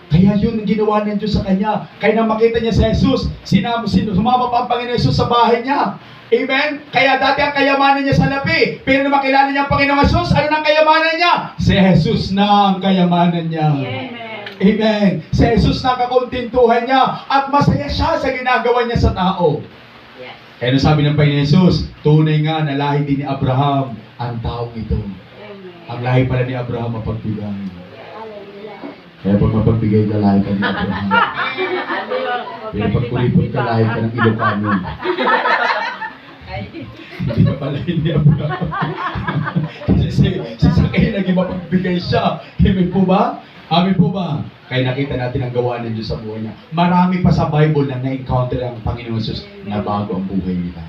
Kaya yun ang ginawa ng Diyos sa Kanya. Kaya nang makita niya si Jesus, sumama pa ang Panginoon Jesus sa bahay niya. Amen? Kaya dati ang kayamanan niya sa lapi. Pero nung makilala niya ang Panginoong Jesus, ano nang kayamanan niya? Si Jesus na ang kayamanan niya. Amen. Amen. Si Jesus na kakontentuhan niya at masaya siya sa ginagawa niya sa tao. Kaya nung sabi ng Panginoon Jesus, tunay nga na lahi din ni Abraham ang taong ito. Amen. Ang lahi pala ni Abraham mapagbigay. Kaya pag mapagbigay ka, lahi ka ni Abraham. Pero pag kulipot ka, lahi ka ng Ilocano. Hindi ka pala ni Abraham. Kasi si Zaccheo naging mapagbigay siya. Amen po ba? Amen po ba? Kaya nakita natin ang gawa ng Diyos sa buhay niya. Marami pa sa Bible na na-encounter ang Panginoon Jesus na bago ang buhay nila.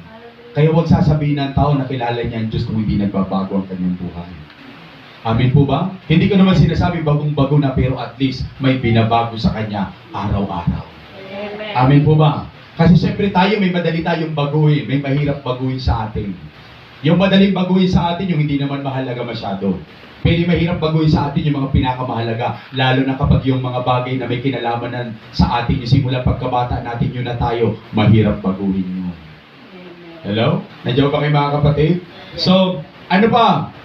Kaya huwag sasabihin ng tao na kilala niya ang Diyos kung hindi nagbabago ang kanyang buhay. Amen po ba? Hindi ko naman sinasabi bagong-bago na, pero at least may binabago sa kanya araw-araw. Amen. Amen po ba? Kasi siyempre tayo, may madali tayong baguhin, may mahirap baguhin sa atin. Yung madaling baguhin sa atin, yung hindi naman mahalaga masyado. Pero mahirap baguhin sa atin yung mga pinakamahalaga, lalo na kapag yung mga bagay na may kinalamanan sa atin, yung simula pagkabata natin, yun na tayo, mahirap baguhin yun. Hello? Nandiyan ba kayo mga kapatid? So, ano pa?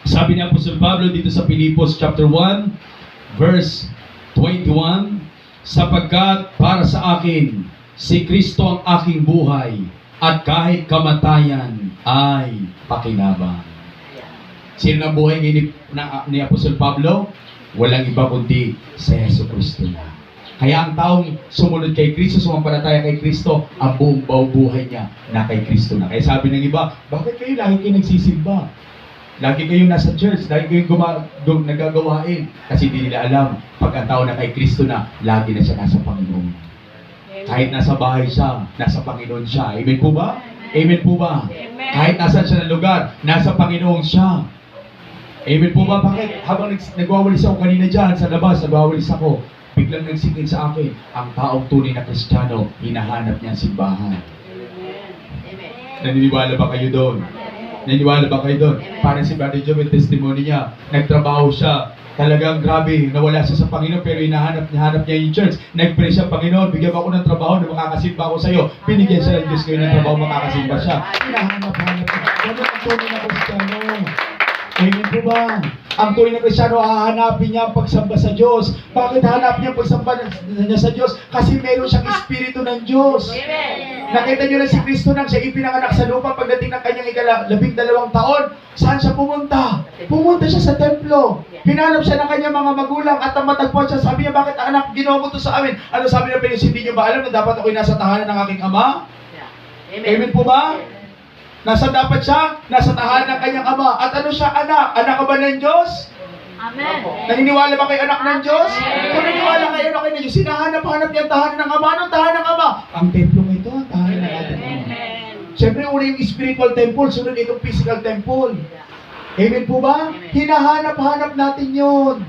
Sabi ni Apostol Pablo dito sa Pilipos chapter 1, verse 21, sapagkat para sa akin, si Kristo ang aking buhay, at kahit kamatayan ay pakinabang. Sino ang buhay ni Apostol Pablo? Walang iba kundi si Yesu Kristo na. Kaya ang taong sumunod kay Kristo, sumampalataya kay Kristo, ang buong buhay niya na kay Kristo na. Kaya sabi ng iba, bakit kayo lagi kayo nagsisimba? Lagi kayong nasa church, lagi kayong nagagawain. Kasi hindi nila alam, pag ang tao na kay Kristo na, lagi na siya nasa Panginoon. Kahit nasa bahay siya, nasa Panginoon siya. Amen po ba? Amen po ba? Amen. Kahit nasan siya ng lugar, nasa Panginoon siya. Amen po ba? Bakit? Habang nagwawalis ako kanina dyan, sa labas, nagwawalis ako, biglang nagsingin sa akin, ang taong tunay na Kristiyano, hinahanap niya ang simbahan. Naniniwala ba kayo doon? Naniniwala ba kayo doon? Parang si Brother Joe, yung testimony niya, nagtrabaho siya, talagang grabe, nawala siya sa Panginoon, pero hinahanap niya yung church. Nag-pray siya, Panginoon, bigyan mo ako ng trabaho na makakasimba ako sa iyo. Binigyan siya ng Diyos kayo ng trabaho, makakasimba siya. Hinahanap-hanap niya. Ano ang tunay na Kristiyano? Amen po ba? Ang tunay na Kristiyano, hahanapin niya ang pagsamba sa Diyos. Bakit hahanap niya ang pagsamba niya sa Diyos? Kasi meron siyang Espiritu ng Diyos. Nakita niyo na si Kristo nang siya ipinanganak sa lupa pagdating ng kanyang 12 taon. Saan siya pumunta? Pumunta siya sa templo. Hinanap siya ng kanyang mga magulang at ang matagpuan siya. Sabi niya, bakit anak, ginawa mo to sa amin? Ano sabi niya, Pilis, hindi niyo ba alam na dapat ako'y nasa tahanan ng aking ama? Amen po ba? Nasa dapat siya? Nasa tahanan ng kanyang ama. At ano siya, anak? Anak ka ba ng Diyos? Amen. Naniniwala ba kayo anak ng Diyos? Kung naniniwala kayo anak ng Diyos, sinahanap-hanap niya ang tahanan ng ama. Anong tahanan ng ama? Ang templong ito, ang tahanan ng ating ama. Amen. Siyempre, una yung spiritual temple, sunod itong physical temple. Amen po ba? Hinahanap-hanap natin yun.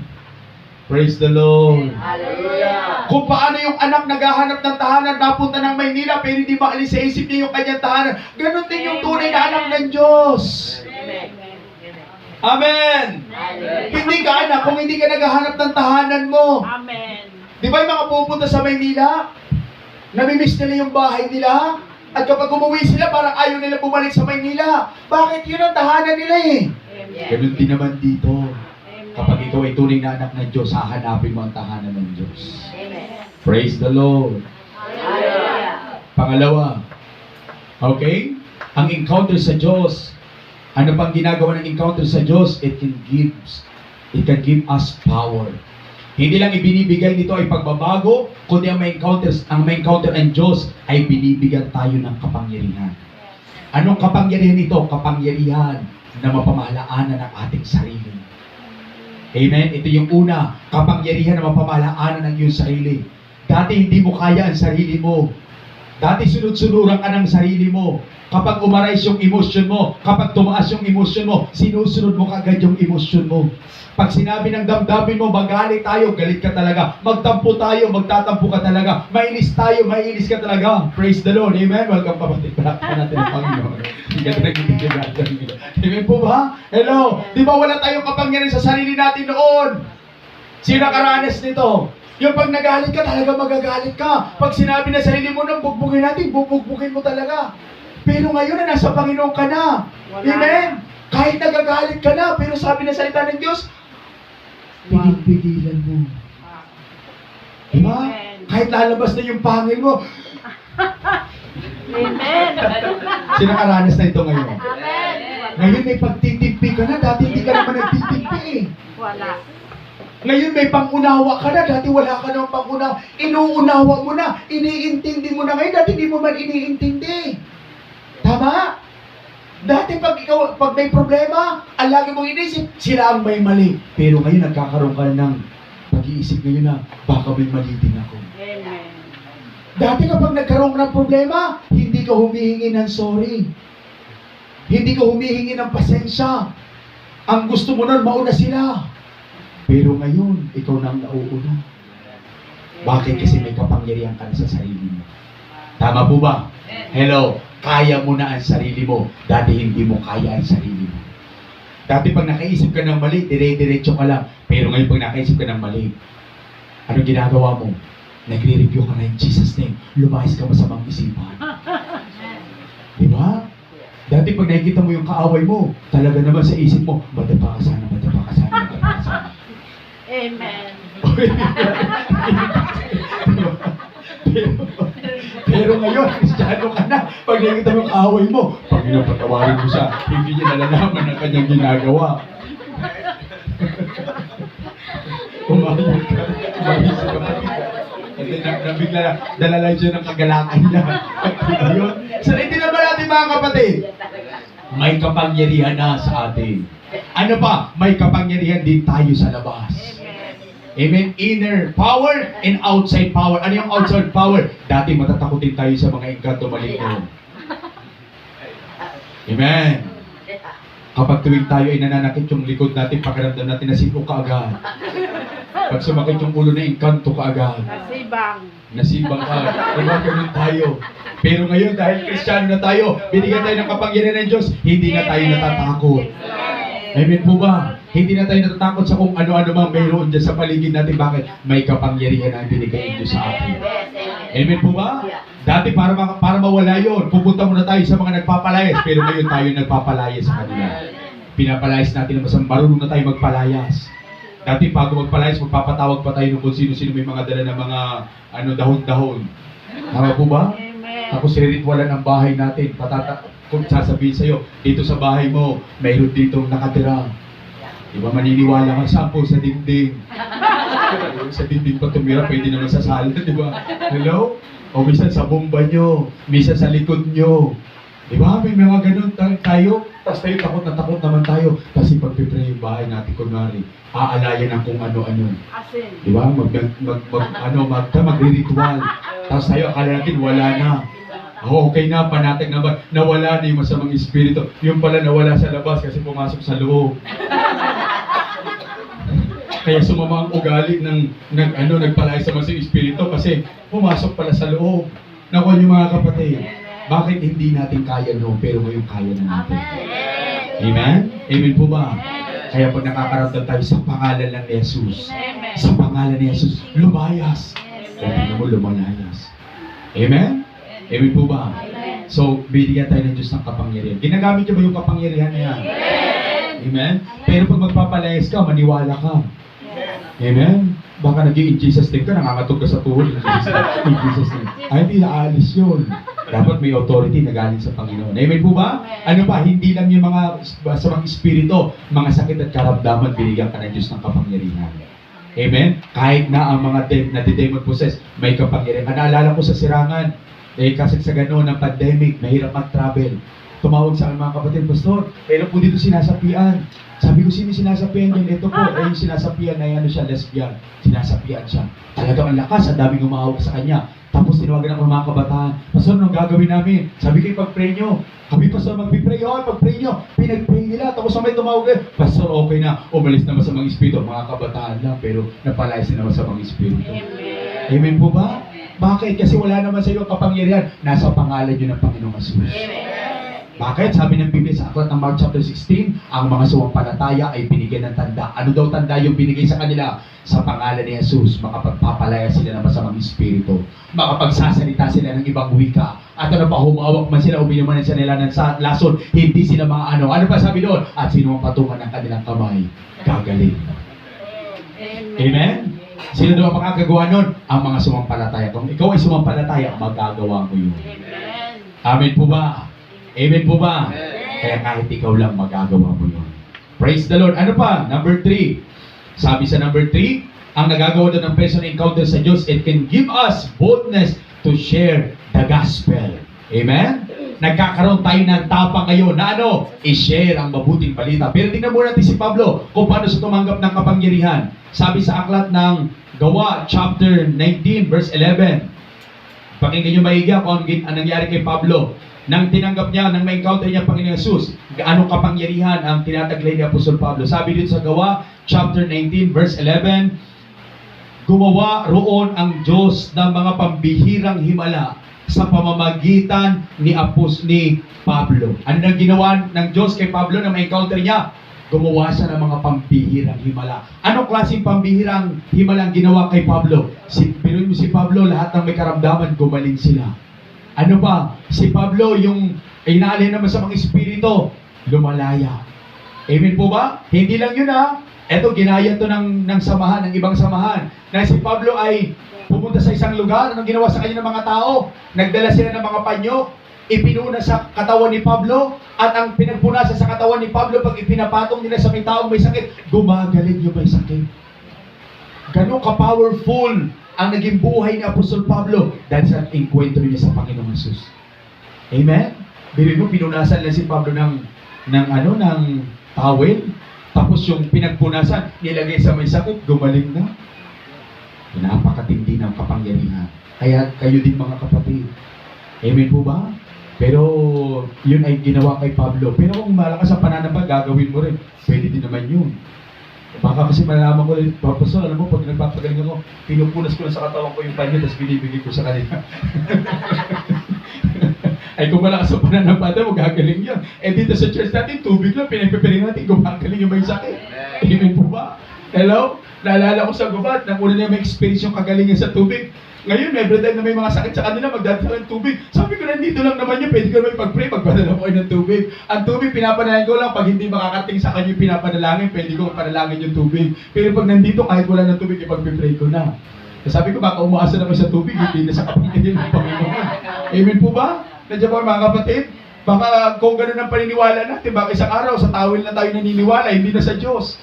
Praise the Lord. Hallelujah. Kung paano yung anak naghahanap ng tahanan, napunta ng Maynila, pero hindi maalis sa isip niya yung kanyang tahanan. Ganon din yung tunay na anak ng Diyos. Amen. Amen! Hallelujah. Hindi ka anak kung hindi ka naghahanap ng tahanan mo. Amen. Di ba yung mga pupunta sa Maynila? Namimiss nila yung bahay nila? At kapag umuwi sila, parang ayaw nila bumalik sa Maynila. Bakit? Yun ang tahanan nila eh. Amen. Ganon din naman dito. Amen. Kapag ikaw ay tunay na anak ng Diyos, hahanapin mo ang tahanan ng Diyos. Amen. Praise the Lord. Hallelujah. Pangalawa, okay? Ang encounter sa Diyos, ano pang ginagawa ng encounter sa Diyos? It can give us power. Hindi lang ibinibigay nito ay pagbabago, kundi ang may encounter ng Diyos ay binibigyan tayo ng kapangyarihan. Anong kapangyarihan ito? Kapangyarihan na mapamahalaanan ang ating sarili. Amen? Ito yung una, kapangyarihan na mapamahalaanan ang iyong sarili. Dati hindi mo kaya ang sarili mo. Dati sunod-sunuran ka ng sarili mo. Kapag umarise yung emosyon mo, kapag tumaas yung emosyon mo, sinusunod mo kagad yung emosyon mo. Pag sinabi ng damdamin mo, magalit tayo, galit ka talaga. Magtampo tayo, magtatampo ka talaga. Mainis tayo, mainis ka talaga. Praise the Lord. Amen? Welcome kapatid. Palakpan natin ang Panginoon. Amen po ba? Hello? Di ba wala tayong kapangyarihan sa sarili natin noon? Sino nakaranas nito? Yung pag nagalit ka, talaga magagalit ka. Pag sinabi na sarili mo nang bugbugin natin, bugbugin mo talaga. Pero ngayon na nasa Panginoon ka na. Amen? Kahit nagagalit ka na, pero sabi na salita ng Diyos, pigil-pigilan mo. Diba? Amen. Kahit lalabas na yung pangil mo, Amen. sinakaranas na ito ngayon. Amen. Ngayon may pagtitimpi ka na, dati hindi ka naman nagtitimpi eh. Wala. Ngayon may pangunawa ka na, dati wala ka naman pangunawa. Inuunawa mo na, iniintindi mo na ngayon, dati hindi mo man iniintindi. Tama? Dati pag may problema, ang lagi mong inisip, sila ang may mali. Pero ngayon nagkakaroon ka ng pag-iisip ngayon na, baka may mali din ako. Amen. Dati kapag nagkaroon ka ng problema, hindi ka humihingi ng sorry. Hindi ka humihingi ng pasensya. Ang gusto mo nun, mauna sila. Pero ngayon, ikaw na ang nauuna. Bakit? Kasi may kapangyarihan ka na sa sarili mo. Tama po ba? Hello? Kaya mo na ang sarili mo. Dati hindi mo kaya ang sarili mo. Dati pag nakaisip ka ng mali, dire-diretso ka lang. Pero ngayon pag nakaisip ka ng mali, anong ginagawa mo? Nagre-review ka na in Jesus' name. Lumayas ka masamang isipan. Di ba? Dati pag nakikita mo yung kaaway mo, talaga naman sa isip mo, madapa ka sana, madapa ka sana, madapa ka sana. Amen. pero ngayon, Kristiyano ka na. Pag nakikita mo yung kaaway mo, Panginoon, patawarin mo siya. Hindi niya nalalaman ang kanyang ginagawa. Umayos ka. Umayos ka pa. Kasi nabigla na, dalalan siya ng kagalakan niya. Ayun. So, hindi naman natin mga kapatid. May kapangyarihan na sa atin. Ano pa? May kapangyarihan din tayo sa labas. Amen. Inner power and outside power. Ano yung outside power? Dati matatakotin tayo sa mga engkanto maligno. Amen. Kapag tuwing tayo ay nananakit yung likod natin, pakiramdam natin na sino ka agad. Pag sumakit yung ulo na engkanto ka agad. Nasibang. Nasibang ka. Diba, ganun tayo. Pero ngayon, dahil Kristiyano na tayo, binigyan tayo ng kapangyarihan ng Diyos, hindi na tayo natatakot. Amen po ba? Hindi na tayo natatakot sa kung ano-ano mang mayroon dyan sa paligid natin. Bakit? May kapangyarihan ang binigay ng Diyos sa atin. Amen po ba? Dati para mawala yon, pupunta muna tayo sa mga nagpapalayas, pero ngayon tayo nagpapalayas sa kanila. Pinapalayas natin na masang marunong na tayo magpalayas. Dati bago magpalayas, magpapatawag pa tayo ng kung sino-sino may mga dala ng mga dahon-dahon. Tama po ba? Amen. Tapos riritualan ang bahay natin. Kung sasabihin sa'yo, dito sa bahay mo, mayroon ditong nakatira. Di ba maniniwala ka, sampo sa dingding. Sa dingding pa tumira, pwede naman sa sala, di ba? Hello? O minsan sa bomba nyo, minsan sa likod nyo. Di ba? May mga ganun tayo. Tapos tayo takot naman tayo. Kasi pag-pray yung bahay natin, kunwari, aalayan ang kung ano-ano. Asin. Di ba? Magre-ritual. Tapos tayo, akala natin wala na. Okay na, panatag na ba? Nawala na yung masamang espiritu. Yung pala nawala sa labas kasi pumasok sa loob. Kaya sumama ang ugali ng nagpalay sa masamang espiritu kasi pumasok pala sa loob. Nakuha niyo mga kapatid, bakit hindi natin kaya no, pero ngayon kaya na natin? Amen? Amen po ba? Kaya pag nakakaramdam tayo sa pangalan ng Jesus, Amen. sa pangalan ni Jesus, lumayas. Sabi mo, lumalayas. Amen? Amen po ba? Amen. So, binigyan tayo ng Diyos ng kapangyarihan. Ginagamit niyo ba yung kapangyarihan niya? Amen? Pero pag magpapalayas ka, maniwala ka. Amen? Baka nag-i-in Jesus name ka, nangangatog ka sa tuhod. In Jesus name. Ay, hindi naalis yun. Dapat may authority na galing sa Panginoon. Amen po ba? Ano pa, hindi lang yung mga masamang espiritu, mga sakit at karamdaman, binigyan ka ng Diyos ng kapangyarihan. Amen? Kahit na ang mga demon possessed, may kapangyarihan. Naalala ko sa Sirangan, kasi sa gano'n ng pandemic, mahirap mag-travel. Tumawag sa akin mga kapatid, Pastor, pero po dito sinasapian. Sabi ko, sino sinasapian yan? Ito po, yung sinasapian na yan siya, lesbian. Sinasapian siya. Talagang ang lakas, ang daming umahawak sa kanya. Tapos tinawagan ako ng mga kabataan, Pastor, anong gagawin namin? Sabi ko, pag-pray nyo. Kami, Pastor, mag-pray. Pag-pray nyo. Pinag-pray nila. Tapos may tumawag, Pastor, okay na. Umalis naman sa mga espiritu. Mga kabataan lang, pero napalayas na naman sa mga espiritu. Amen. Amen po ba? Bakit? Kasi wala naman sa iyo kapangyarihan. Nasa pangalan yun ng Panginoong Jesus. Bakit? Sabi ng Biblia sa aklat ng Mark chapter 16, ang mga sumampalataya ay binigyan ng tanda. Ano daw tanda yung binigay sa kanila? Sa pangalan ni Jesus, makapagpapalaya sila ng masamang espiritu. Makapagsasalita sila ng ibang wika. At ano pa, humawak man sila, uminuman sa nila ng lason, hindi sila mga ano. Ano pa sabi doon? At sino ang patungan ng kanilang kamay? Gagaling. Amen? Sino daw ang makakagawa nun? Ang mga sumampalataya. Kung ikaw ay sumampalataya, magagawa mo yun. Amen. Amen po ba? Amen po ba? Kaya kahit ikaw lang, magagawa mo yun. Praise the Lord. Ano pa? Number 3. Sabi sa number 3, ang nagagawa doon ng personal encounter sa Diyos, it can give us boldness to share the gospel. Amen? Nagkakaroon tayo ng tapang ngayon na i-share ang mabuting balita. Pero tingnan muna natin si Pablo kung paano siya tumanggap ng kapangyarihan. Sabi sa aklat ng Gawa, chapter 19, verse 11. Pakinggan nyo maiga kung anong nangyari kay Pablo. Nang tinanggap niya, nang ma-encounter niya Panginoon Jesus, gaano kapangyarihan ang tinataglay ni Apostol Pablo. Sabi dito sa Gawa, chapter 19, verse 11, gumawa roon ang Diyos ng mga pambihirang himala sa pamamagitan ni Pablo. Ano nang ginawa ng Diyos kay Pablo na ma-encounter niya? Gumawa siya ng mga pambihirang himala. Anong klaseng pambihirang himala ang ginawa kay Pablo? Pinuhin mo si Pablo, lahat ng may karamdaman, gumaling sila. Ano ba? Si Pablo, yung inaalay naman sa mga espiritu, lumalaya. Amen po ba? Hindi lang yun Eto, ginaya to ng samahan, ng ibang samahan. Na si Pablo ay pumunta sa isang lugar, anong ginawa sa kanya ng mga tao? Nagdala sila ng mga panyo, ipinuna sa katawan ni Pablo, at ang pinagpunasan sa katawan ni Pablo, pag ipinapatong nila sa may taong may sakit, gumagaling yung may sakit. Ganun ka-powerful ang naging buhay ni Apostol Pablo dahil sa enkwentro niya sa Panginoong Jesus. Amen? Bili mo, pinunasan lang si Pablo ng towel, tapos yung pinagpunasan, nilagay sa may sakit, gumaling na. Napakatindi ng kapangyarihan. Kaya kayo din mga kapatid. Amen po ba? Pero yun ay ginawa kay Pablo. Pero kung malakas ang pananambal, gagawin mo rin. Pwede din naman yun. Baka Baka kasi malalaman ko, Pastor, alam mo, pag nagpapagaling ako, pinupunas ko lang sa katawan ko yung panyo, tapos binibigay ko sa kanila. Ay kung malakas ang pananampalataya mo, gagaling yun. Eh dito sa church natin, tubig lang, pinapipiring natin, gumagaling yung may sakit. Amen po ba? Hello? Naalala ko sa gubat, nang una niya may experience yung kagalingan sa tubig. Ngayon, every time na may mga sakit sa kanila, magdadala ng tubig. Sabi ko, nandito lang naman yun, pwede ko naman ipag-pray, magpadala ko kayo ng tubig. Ang tubig, pinapanalangin ko lang, pag hindi makakating sa kanya yung pinapanalangin, pwede ko panalangin yung tubig. Pero pag nandito, kahit wala ng tubig, ipag-pray ko na. Sabi ko, baka umaasa na kayo sa tubig, hindi na sa kapatid ng Panginoon. Amen po ba? Nandiyan po mga kapatid? Baka kung gano'n ang paniniwala natin, baka isang araw, sa tawil na tayo naniniwala, hindi na sa Diyos.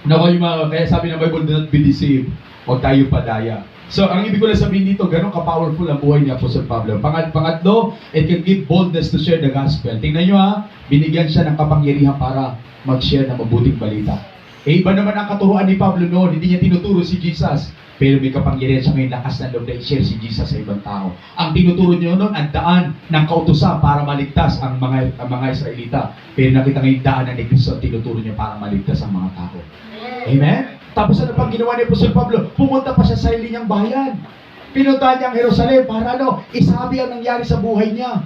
Naku, yung mga, kaya sabi ng Bible, do not be deceived. Huwag tayo padaya. So, ang ibig ko lang sabihin dito, gano'n ka-powerful ang buhay ni Apostle Pablo. Pangatlo, it can give boldness to share the gospel. Tingnan nyo ha, binigyan siya ng kapangyarihan para mag-share ng mabuting balita. Eh, iba naman ang katuruan ni Pablo noon, hindi niya tinuturo si Jesus. Pero may kapangyarihan siya ngayon, lakas ng loob na i-share si Jesus sa ibang tao. Ang tinuturo niya noon, ang daan ng kautusan para maligtas ang mga Israelita. Pero nakita ngayon daan na ni Kristo, tinuturo niya para maligtas ang mga tao. Amen? Tapos ano pang ginawa ni Apostol Pablo? Pumunta pa siya sa sarili niyang bayan. Pinunta niya ang Jerusalem para isabi ang nangyari sa buhay niya.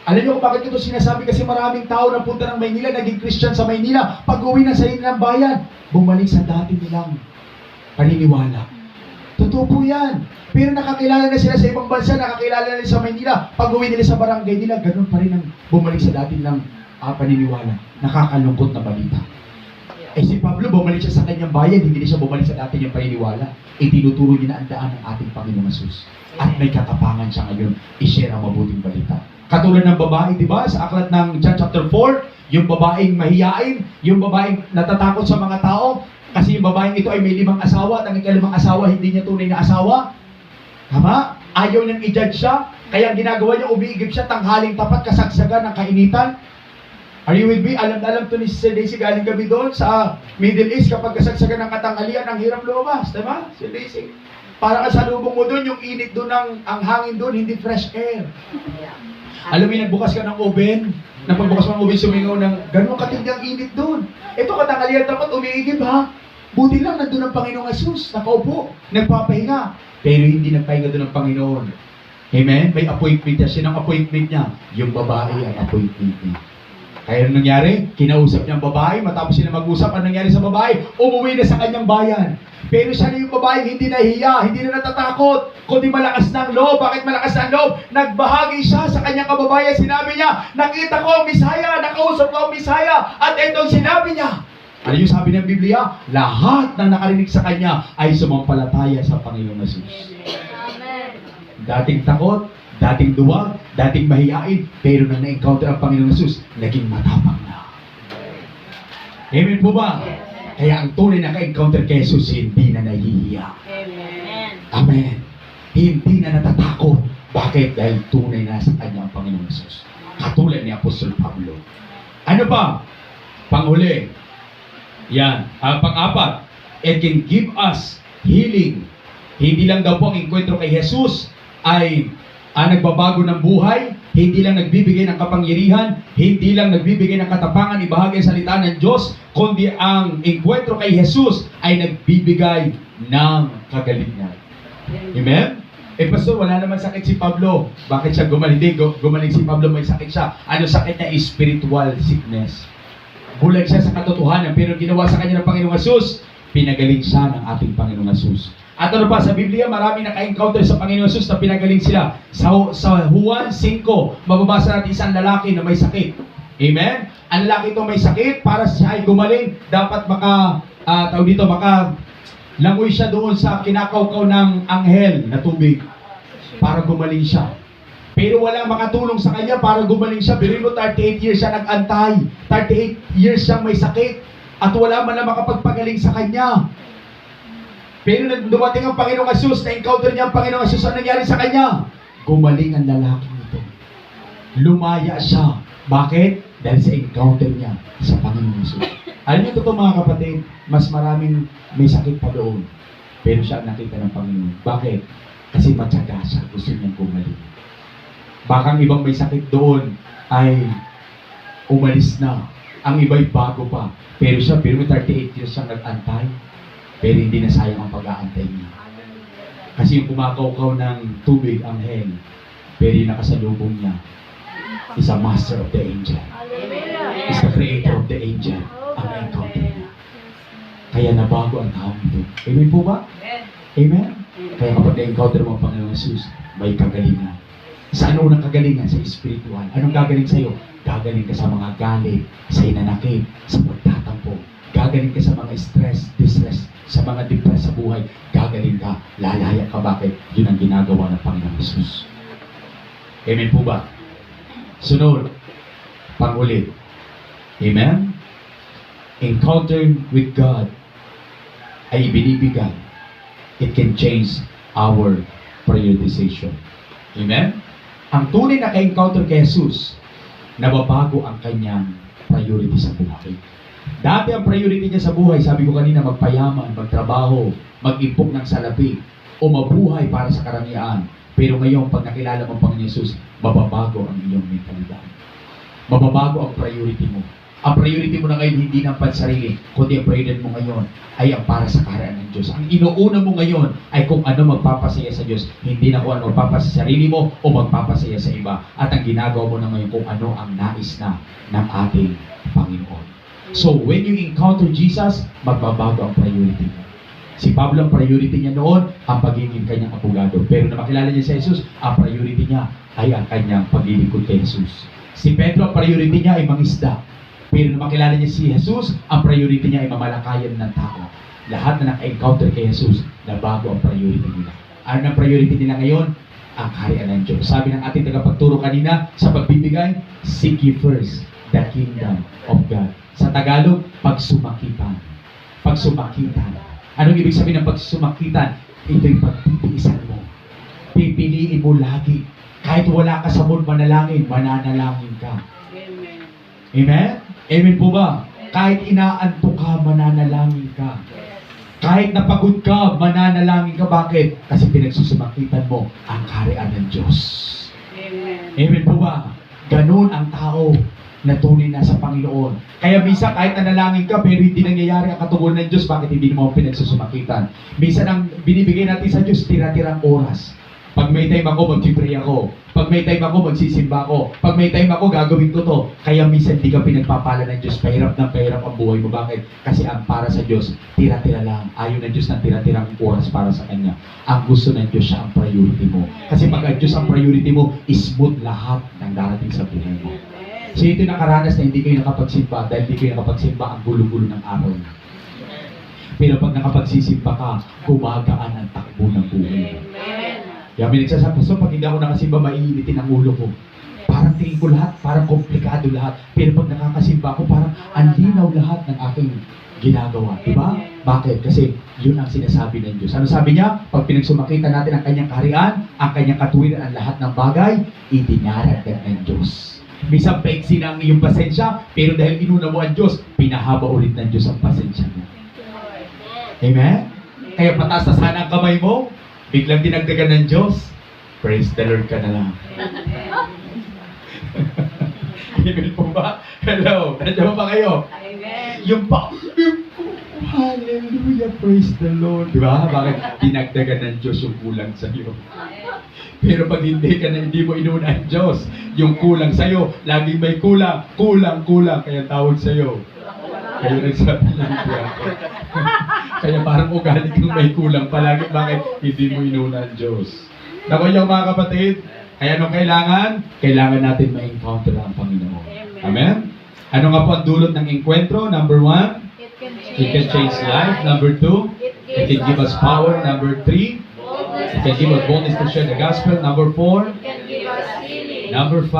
Alam niyo kung bakit ito sinasabi? Kasi maraming tao na punta ng Maynila, naging Christian sa Maynila. Pag-uwi ng sarili ng bayan, bumalik sa dati nilang paniniwala. Totoo po yan. Pero nakakilala na sila sa ibang bansa, nakakilala na sa Maynila. Pag-uwi nila sa barangay nila, ganun pa rin ang bumalik sa dati nilang paniniwala. Nakakalungkot na balita. Eh si Pablo, bumalik siya sa kanyang bayan, hindi siya bumalik sa dati niyang paniniwala. Itinuturo niya na ang daan ng ating Panginoong Hesus. At may katapangan siya ngayon, i-share ang mabuting balita. Katulad ng babae, di ba? Sa aklat ng John chapter 4, yung babaeng mahiyain, yung babaeng natatakot sa mga tao, kasi yung babaeng ito ay may 5 asawa at ang ika-5 asawa, hindi niya tunay na asawa. Tama? Ayaw niyang i-judge siya, kaya ang ginagawa niya, umiigib siya tanghaling tapat, kasagsagan ng kainitan. Are you with me? Alam to ni Sister Daisy, galing kami doon sa Middle East, kapag kasagsagan ng katanghalian, ang hirap lumabas. Diba? Sister Daisy. Para kasalubong mo doon, yung init doon, ang hangin doon, hindi fresh air. Alam mo, nagbukas ka ng oven, na pagbukas mo ng oven, sumingaw ng gano'ng katindi ang init doon. Ito katanghalian dapat umiigib ha. Buti lang, nandun ang Panginoong Hesus, nakaupo, nagpapahinga. Pero hindi nagpahinga doon ang Panginoon. Amen? May appointment niya. Sinang appointment niya? Yung babae ang appointment niya. Kaya anong nangyari? Kinausap niya ang babae, matapos sila mag-usap, anong nangyari sa babae? Umuwi na sa kanyang bayan. Pero siya na yung babae, hindi nahiya, hindi na natatakot, kundi malakas ng loob. Bakit malakas ng loob? Nagbahagi siya sa kanyang kababayan. Sinabi niya, nakita ko ang Misaya, nakausap ko ang Misaya, at itong sinabi niya. Ano yung sabi ng Biblia? Lahat ng nakarinig sa kanya ay sumampalataya sa Panginoong Hesus. Amen. Dating takot, dating duwag, dating mahihain, pero nang na-encounter ang Panginoong Hesus, naging matapang na. Amen po ba? Kaya ang tunay na ka-encounter kay Jesus, hindi na nahihiya. Amen. Amen. Hindi na natatakot. Bakit? Dahil tunay na sa kanya ang Panginoong Hesus. Katulad ni Apostol Pablo. Ano pa? Panghuli. Yan. Ang pang-apat, it can give us healing. Hindi lang daw po ang enkwentro kay Jesus ay nagbabago ng buhay, hindi lang nagbibigay ng kapangyarihan, hindi lang nagbibigay ng katapangan, ibahagi ang salita ng Diyos, kundi ang enkwentro kay Jesus ay nagbibigay ng kagalingan. Amen? Eh pastor, wala naman sakit si Pablo. Bakit siya gumaling? Hindi, gumaling si Pablo, may sakit siya. Ano sakit niya? Spiritual sickness. Bulag siya sa katotohanan, pero ginawa sa kanya ng Panginoong Hesus, pinagaling siya ng ating Panginoong Hesus. At ano pa, sa Biblia, marami naka-encounter sa Panginoong Hesus na pinagaling sila. Sa Juan 5, mababasa natin isang lalaki na may sakit. Amen? Ang lalaki ito may sakit, para siya ay gumaling, dapat langoy siya doon sa kinakaukaw ng anghel na tubig para gumaling siya. Pero walang makatulong sa kanya para gumaling siya. Pero 38 years siya nag-antay. 38 years siyang may sakit. At wala man na makapagpagaling sa kanya. Pero dumating ang Panginoong Hesus, na-encounter niya ang Panginoong Hesus, ang nangyari sa kanya? Gumaling ang lalaki nito. Lumaya siya. Bakit? Dahil sa encounter niya sa Panginoong Hesus. Alam niyo totoo mga kapatid, mas maraming may sakit pa doon. Pero siya ang nakita ng Panginoon. Bakit? Kasi matyaga siya. Gusto niyang gumaling. Baka ang ibang may sakit doon ay umalis na. Ang iba'y bago pa. Pero siya, pero 38 years siyang nag-antay. Pero hindi na sayang ang pag-aantay niya. Kasi yung kumakaukaw ng tubig, ang hell, pero yung nakasalubong niya is a master of the angel. Is the creator of the angel. Ang encounter niya. Kaya nabago ang taong ito. Amen po ba? Amen? Kaya kapag na-encounter mo ang Panginoon Jesus, may kagalingan. Sa ano unang kagalingan? Sa spiritual. Anong gagaling sa'yo? Gagaling ka sa mga galit, sa inanakit, sa pagtatampo. Gagaling ka sa mga stress, distress, sa mga depressed sa buhay. Gagaling ka, lalaya ka. Bakit? Yun ang ginagawa ng Panginoon Jesus. Amen po ba? Sunod, pangulit. Amen? Encounter with God ay binibigay. It can change our prioritization. Amen? Ang tunay na ka-encounter kay Jesus, nababago ang kanyang priority sa buhay. Dati ang priority niya sa buhay, sabi ko kanina, magpayaman, magtrabaho, mag-impok ng salapi, o mabuhay para sa karangyaan. Pero ngayon, pag nakilala mo ang Panginoon Jesus, mababago ang iyong mentalidad. Mababago ang priority mo. Ang priority mo na ngayon, hindi ng pansarili, kundi ang priority mo ngayon ay ang para sa kaharian ng Diyos. Ang inuuna mo ngayon ay kung ano magpapasaya sa Diyos, hindi na kung ano magpapasaya sa sarili mo o magpapasaya sa iba. At ang ginagawa mo na ngayon kung ano ang nais na ng ating Panginoon. So, when you encounter Jesus, magbabago ang priority mo. Si Pablo, ang priority niya noon, ang pagiging kanyang abogado. Pero na makilala niya si Jesus, ang priority niya ay ang kanyang paglilingkod kay Jesus. Si Pedro, ang priority niya ay mangisda. Pero na makilala niya si Jesus, ang priority niya ay mamalakayan ng tao. Lahat na naka-encounter kay Jesus, nabago ang priority nila. Ano ang priority nila ngayon? Ang kaharian ng Diyos. Sabi ng ating tagapagturo kanina, sa pagbibigay, seek ye first the kingdom of God. Sa Tagalog, pagsumakitan. Pagsumakitan. Anong ibig sabihin ng pagsumakitan? Ito'y pagtitiisan mo. Pipiliin mo lagi. Kahit wala ka sa mood manalangin, mananalangin ka. Amen? Amen po ba? Kahit inaantok ka, mananalangin ka. Kahit napagod ka, mananalangin ka. Bakit? Kasi pinagsusumakitan mo ang kaharian ng Diyos. Amen po ba? Ganun ang tao na tunay na sa Panginoon. Kaya minsan kahit nanalangin ka pero hindi nangyayari ang katugunan ng Diyos, bakit hindi mo pinagsusumakitan? Minsan ang binibigay natin sa Diyos, tira-tirang oras. Pag may time ako, mag-pray ako. Pag may time ako, magsisimba ako. Pag may time ako, gagawin ko to. Kaya minsan hindi ka pinagpapala ng Diyos. Pahirap ng pahirap ang buhay mo. Bakit? Kasi ang para sa Diyos, tira-tira lang. Ayaw ng Diyos ng tira-tirang oras para sa Kanya. Ang gusto ng Diyos siya ang priority mo. Kasi pag ang Diyos ang priority mo, smooth lahat ng darating sa buhay mo. So ito nakaranas na hindi kayo nakapagsimba dahil hindi kayo nakapagsimba ang gulo-gulo ng araw. Pero pag nakapagsisimba ka, gumagaan ang takbo ng buhay mo. Kaya may nagsasabi, so pag hindi ako nakasimba, maiinitin ang ulo ko. Parang tingin ko lahat, parang komplikado lahat. Pero pag nakakasimba ako, parang andinaw lahat ng aking ginagawa. Diba? Bakit? Kasi yun ang sinasabi ng Diyos. Ano sabi niya? Pag pinagsumakita natin ang kanyang kaharian, ang kanyang katuwiran, ang lahat ng bagay, idinaragdag ng Diyos. Minsan paiksi na ang iyong pasensya, pero dahil inuna mo ang Diyos, pinahaba ulit ng Diyos ang pasensya mo. Amen? Kaya pataas na sana ang kamay mo, biglang dinagdagan ng Diyos, praise the Lord ka na lang. Amen po ba? Hello, nandiyan ba kayo? Yung hallelujah, praise the Lord. Diba? Bakit? Dinagdagan ng Diyos yung kulang sa iyo. Pero pag hindi ka na, hindi mo inuna ang Diyos, yung kulang sa iyo, laging may kulang, kaya tawag sa iyo. Kayo nagsabi lang kaya parang ugali kang may kulang palagi. Bakit? Hindi mo inuna ang Diyos. Naku yung mga kapatid, kaya anong kailangan? Kailangan natin ma-encounter ang Panginoon. Amen? Ano nga po ang dulot ng enkwentro? Number 1, it can change life. Number 2, it can give us power. Number 3, it can give us boldness to share the gospel. Number 4, number 5,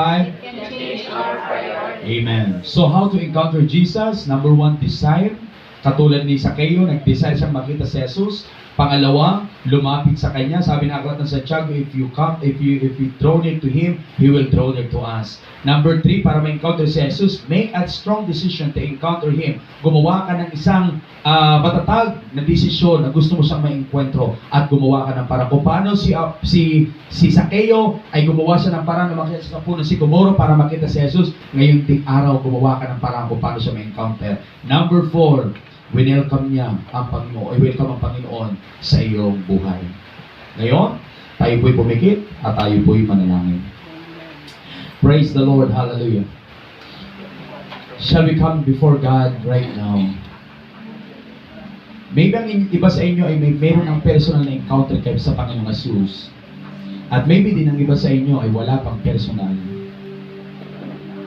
amen. So how to encounter Jesus? Number 1, desire. Katulad ni Zacchaeus, nag-desire siyang makita si Jesus. Pangalawa, lumapit sa kanya. Sabi na aklat ng Santiago, if you draw near to Him, He will draw near to us. Number 3, para ma-encounter si Jesus, make a strong decision to encounter Him. Gumawa ka ng isang matatag na desisyon na gusto mo siyang ma-encuentro at gumawa ka ng parang kung paano si Zaccheo ay gumawa siya ng parang na makita sa puno si Gomoro para makita si Jesus. Ngayong araw, gumawa ka ng parang kung paano siya ma-encounter. Number 4, welcome ang Panginoon sa iyong buhay. Ngayon, tayo po'y pumikit at tayo po'y manalangin. Praise the Lord. Hallelujah. Shall we come before God right now? Maybe ang iba sa inyo ay meron ng personal na encounter kayo sa Panginoong Jesus. At maybe din ang iba sa inyo ay wala pang personal.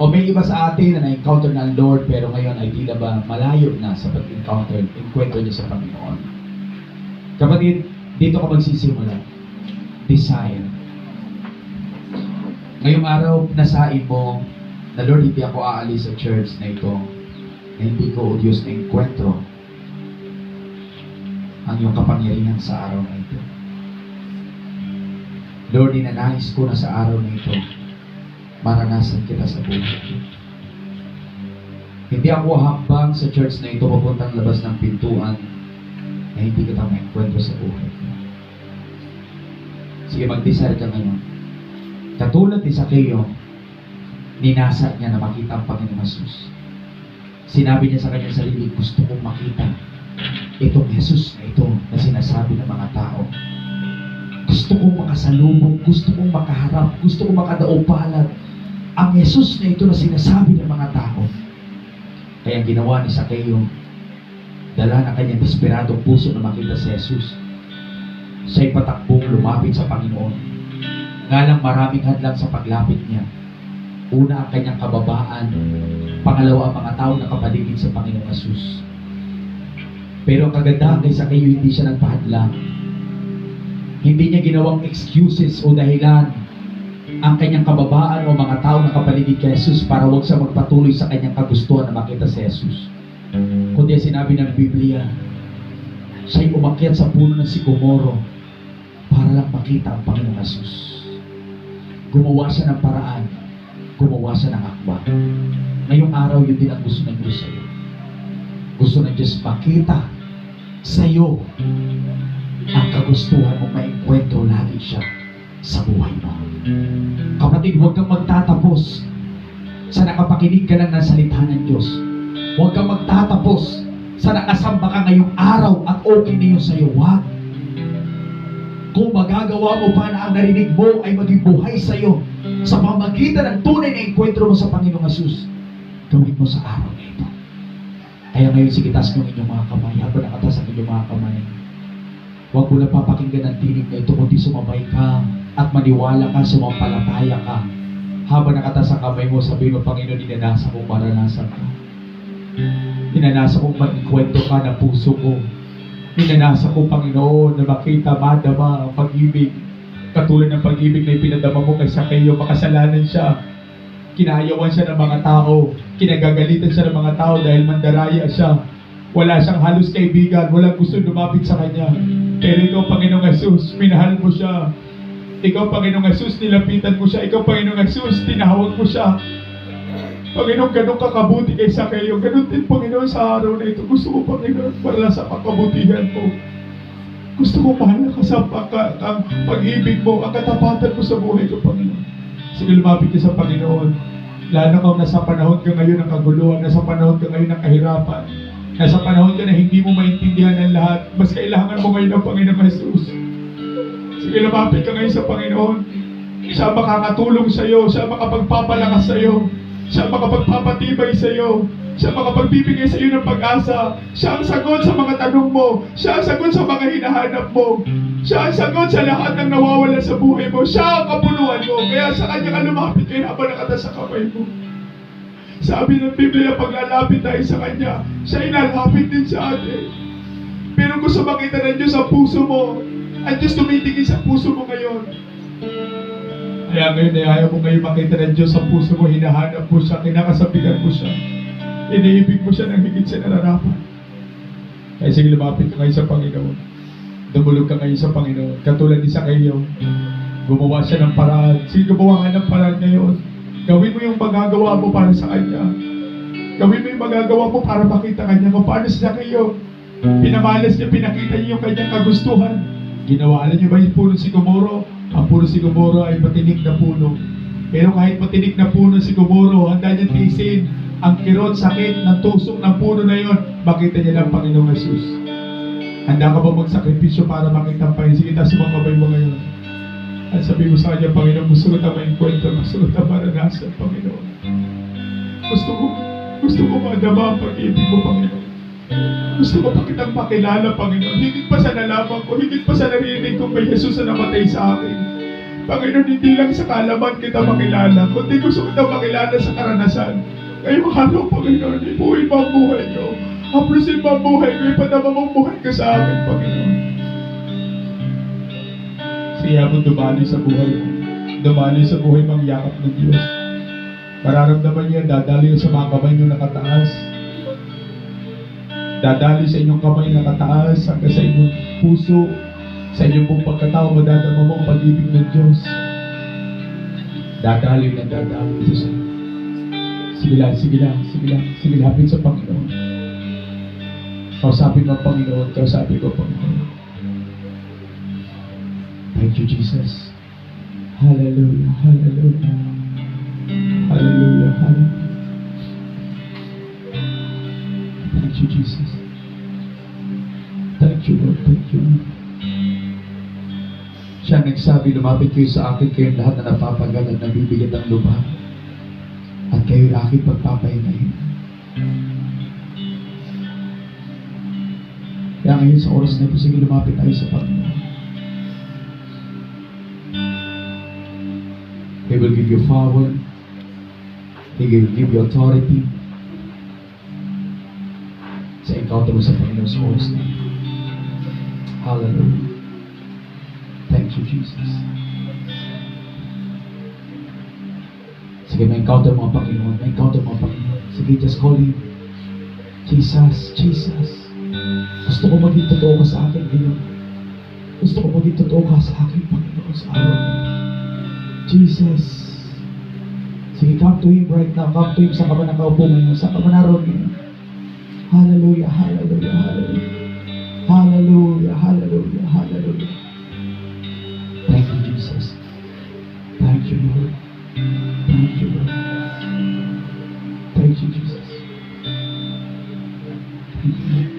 O may iba sa atin na na-encounter na ang Lord pero ngayon ay tila ba malayo na sa pag-encounter, encuentro niya sa Panginoon. Kapatid, dito ka magsisimula. Desire. Ngayong araw, nasain mo na Lord, hindi ako aalis sa church na ito na hindi ko, O Diyos, na encuentro ang iyong kapangyarihan sa araw na ito. Lord, inanais ko na sa araw na ito maranasan kita sa buhay ko. Hindi ako hambang sa church na ito papuntang labas ng pintuan na hindi kita ma-encuentro sa buhay ko. Sige, mag-desire ka ngayon. Katulad ni Zaccheo, ninasa niya na makita ang Panginoong Jesus. Sinabi niya sa kanyang sarili, gusto kong makita itong Jesus na ito na sinasabi ng mga tao. Gusto kong makasalubong, gusto kong makaharap, gusto kong makadaupalad ang Jesus na ito na sinasabi ng mga tao. Kaya ginawa ni Zaccheo, dala na kanyang desperadong puso na makita si Jesus. Siya'y patakbong lumapit sa Panginoon. Nga lang maraming hadlang sa paglapit niya. Una, ang kanyang kababaan. Pangalawa, ang mga tao na kapaligid sa Panginoong Jesus. Pero ang kagandahan kay Zaccheo, hindi siya nagpahadlang. Hindi niya ginawang excuses o dahilan ang kanyang kababaan o mga tao na kapaligid kay Jesus para huwag siya magpatuloy sa kanyang kagustuhan na makita si Jesus. Kundi sinabi ng Biblia, siya'y umakyat sa puno ng Sycamore para lang makita ang Panginoong Jesus. Gumawa siya ng paraan, gumawa siya ng akbang. Ngayong araw, yun din ang gusto ng Diyos sa'yo. Gusto ng Diyos makita sa'yo ang kagustuhan mong ma-encuentro lagi siya sa buhay mo. Kapatid, huwag kang magtatapos sa nakapakinig ka lang ng salita ng Diyos. Huwag kang magtatapos sa nakasamba ka ngayong araw at okay na yun sa'yo. Huwag. Kung magagawa mo pa na ang narinig mo ay maging buhay sa'yo sa pamagitan ng tunay na enkwentro mo sa Panginoong Jesus, gawin mo sa araw na ito. Kaya ngayon, sige, taas mo inyong mga kamay. Habang nakatas ang inyong mga kamay, huwag mo na papakinggan ang tinig na ito, kundi sumabay ka at maniwala ka, sumampalataya ka. Habang nakatas ang kamay mo, sabihin mo, Panginoon, ninanasa kong maranasan ka. Ninanasa kong mag-enkwentro ka ng puso ko. Ninanasa ko, Panginoon, na makita, madama ang pag-ibig. Katulad ng pag-ibig na ipinadama mo kay Zaccheo, makasalanan siya. Kinayawan siya ng mga tao. Kinagagalitan siya ng mga tao dahil mandaraya siya. Wala siyang halos kaibigan. Walang gusto lumapit sa kanya. Pero ikaw, Panginoong Jesus, minahal mo siya. Ikaw, Panginoong Jesus, nilapitan mo siya. Ikaw, Panginoong Jesus, tinahawag mo siya. Panginoon, ganun kakabuti kay Zaccheo. Ganun din, Panginoon, sa araw na ito. Gusto ko, Panginoon, para sa pagkabutihan mo. Gusto ko mahal ka sa pag-ibig mo, ang katapatan mo sa buhay ko, Panginoon. Sige, lumapit ka sa Panginoon. Lalo kung nasa panahon ka ngayon ng kaguluhan, nasa panahon ka ngayon ng kahirapan, nasa panahon ka na hindi mo maintindihan ng lahat, mas kailangan mo ngayon ng Panginoon Jesus. Sige, lumapit ka ngayon sa Panginoon. Siya makakatulong sa iyo, siya makapagpapalakas sa iyo, siya makapagpapatibay sa iyo, siya makapagbibigay sa iyo ng pag-asa. Siya ang sagot sa mga tanong mo, siya ang sagot sa mga hinahanap mo, siya ang sagot sa lahat ng nawawala sa buhay mo, siya ang kapuluan mo. Kaya sa kanya ka lumapit kayo habang nakatas sa kamay mo. Sabi ng Biblia, pag lalapit tayo sa kanya, siya inalapit din sa atin. Pero gusto makita ng Diyos ang puso mo. Ang Diyos tumitingin sa puso mo ngayon. Kaya ngayon, ayaw mo ngayon makita ng Diyos ang puso mo, hinahanap mo siya, kinakasabihan mo siya. Iniibig mo siya ng higit sa nararapat. Kaya sige, lumapit ka ngayon sa Panginoon. Dumulog ka ngayon sa Panginoon. Katulad ni Zacchaeus, gumawa siya ng paraan. Sige, gumawa ka ng paraan ngayon. Gawin mo yung magagawa mo para sa Kanya. Gawin mo yung magagawa mo para makita Kanya. Kung paano si Zacchaeus, pinamalas niya, pinakita niya yung kanyang kagustuhan. Ginawa, alam niyo ba yung puno sigumoro? Ang puno sigumoro ay matinik na puno. Pero kahit matinik na puno sigumoro, handa niya tiisin ang kirot, sakit ng tusok ng puno na yon. Makita niya ng Panginoong Jesus. Handa ka ba magsakripisyo para makita ang Panginoon? Sige, taas mo ang kamay mo ngayon. At sabi mo sa Kanya, Panginoon, gusto ko na ma-enkwento, gusto ko na maranasan, Panginoon. Gusto ko madama ang pag-ibig mo, Panginoon. Gusto ko pa kitang makilala, Panginoon. Higit pa sa nalaman ko, higit pa sa narinig ko may Jesus na namatay sa akin. Panginoon, hindi lang sa kaalaman kita makilala, kundi gusto kita makilala sa karanasan. Ngayong araw, Panginoon, ibuhin mo ang buhay ko. Haplusin mo ang buhay ko, ipadama mong buhay ka sa akin, Panginoon. Siya mo dumali sa buhay mo. Dumali sa buhay mong yakap ng Diyos. Mararamdaman niya, dadali sa mga kamay niyo nakataas. Dadali sa inyong kamay nakataas hanggang sa inyong puso, sa inyong buong pagkatao, madadama mo ang pag-ibig ng Diyos. Dadali na dadali ito sa sige lang, lapit sa Panginoon. Kausapin mo ang Panginoon, kausapin ko ang Panginoon. Thank you, Jesus. Hallelujah, hallelujah. Hallelujah, hallelujah. Thank you, Jesus. Thank you, Lord. Thank you, Lord. Siya nagsabi, lumapit kayo sa akin, kayong lahat na napapagal at nabibigat ang lubha. At kayo'y aking pagpapahingahin. Kaya ngayon sa oras na ito, sige, lumapit tayo sa Panginoon. He will give you power. He will give you authority. Sa encounter mo sa Panginoon sa oras na ito. Hallelujah. Thank you, Jesus. Sige, ma-encounter mo ang Panginoon. Ma-encounter mo ang Panginoon. Sige, just call Him. Jesus, Jesus. Gusto ko maging totoo ka sa akin ngayon. Gusto ko maging totoo ka sa akin, Panginoon, sa araw na ito. Jesus. Sige, come to Him right now. Come to Him sa ka man nakaupo ngayon. Sa ka man naroon ngayon. Hallelujah, hallelujah, hallelujah. Hallelujah, hallelujah, hallelujah. Thank you, Jesus. Thank you, Lord. Thank you, Lord. Thank you, Jesus. Thank you, Lord.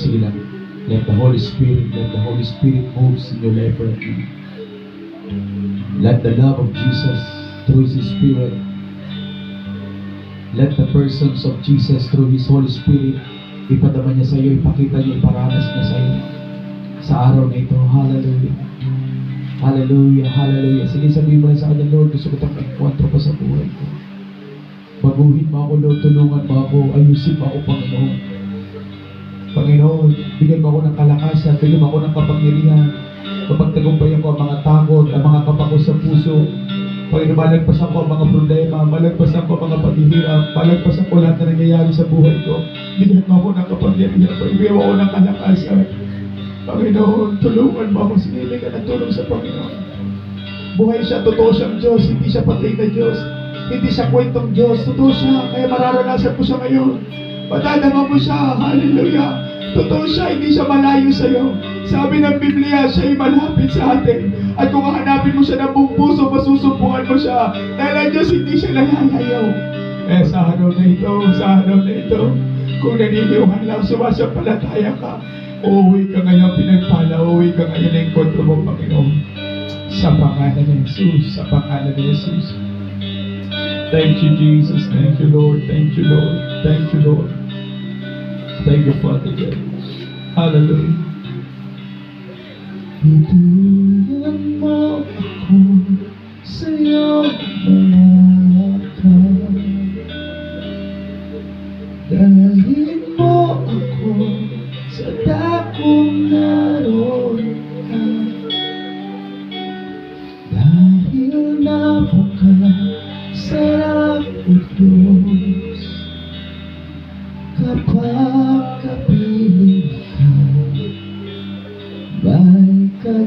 Sige lang. Let the Holy Spirit moves in your life right now. Let the love of Jesus through His Spirit, let the persons of Jesus through His Holy Spirit, ipadama niya sa iyo, ipakita niya, iparanas niya sa iyo sa araw na ito. Hallelujah. Hallelujah, hallelujah. Sige, sabihin mo sa Kanya, Lord, gusto ko itong encounter pa sa buhay ko. Baguhin mo ako, Lord, tulungan mo ako, ayusin mo ako, Panginoon. Panginoon, bigyan mo ako ng kalakasan, bigyan mo ako ng kapangyarihan. Kapag tagumpayan ko ang mga takot, ang mga kapako sa puso, Panginoon, malagpasan ko ang mga problema, malagpasan ko ang mga paghihirap, malagpasan ko lahat na nangyayari sa buhay ko. Bigyan mo ako ng kapangyarihan, bigyan mo ako ng kalakasan. Panginoon, tulungan mo ako, sinili ka ng tulong sa Panginoon. Buhay siya, totoo siyang Diyos, hindi siya patay na Diyos, hindi siya kwentong Diyos, totoo siya, kaya mararanasan mo siya ngayon. Madadama mo siya, hallelujah. Totoo siya, hindi siya malayo sa iyo. Sabi ng Biblia, siya ay malapit sa atin. At kung hahanapin mo siya ng buong puso, masusumpungan mo siya. Dahil ang Diyos hindi siya nalalayo. Eh sa araw na ito, kung naniniwala lang, sumasampalataya ka, uuwi ka ngayon pinagpala, uuwi ka ngayon na encontro mo, Panginoon. Sa pangalan ni Jesus, sa pangalan ni Jesus. Thank you, Jesus. Thank you, Lord. Thank you, Lord. Thank you, Lord. Thank you, Father God. Hallelujah. Tutulungan mo ako sa iyong malakad. Dalhin mo ako sa dakong naroon.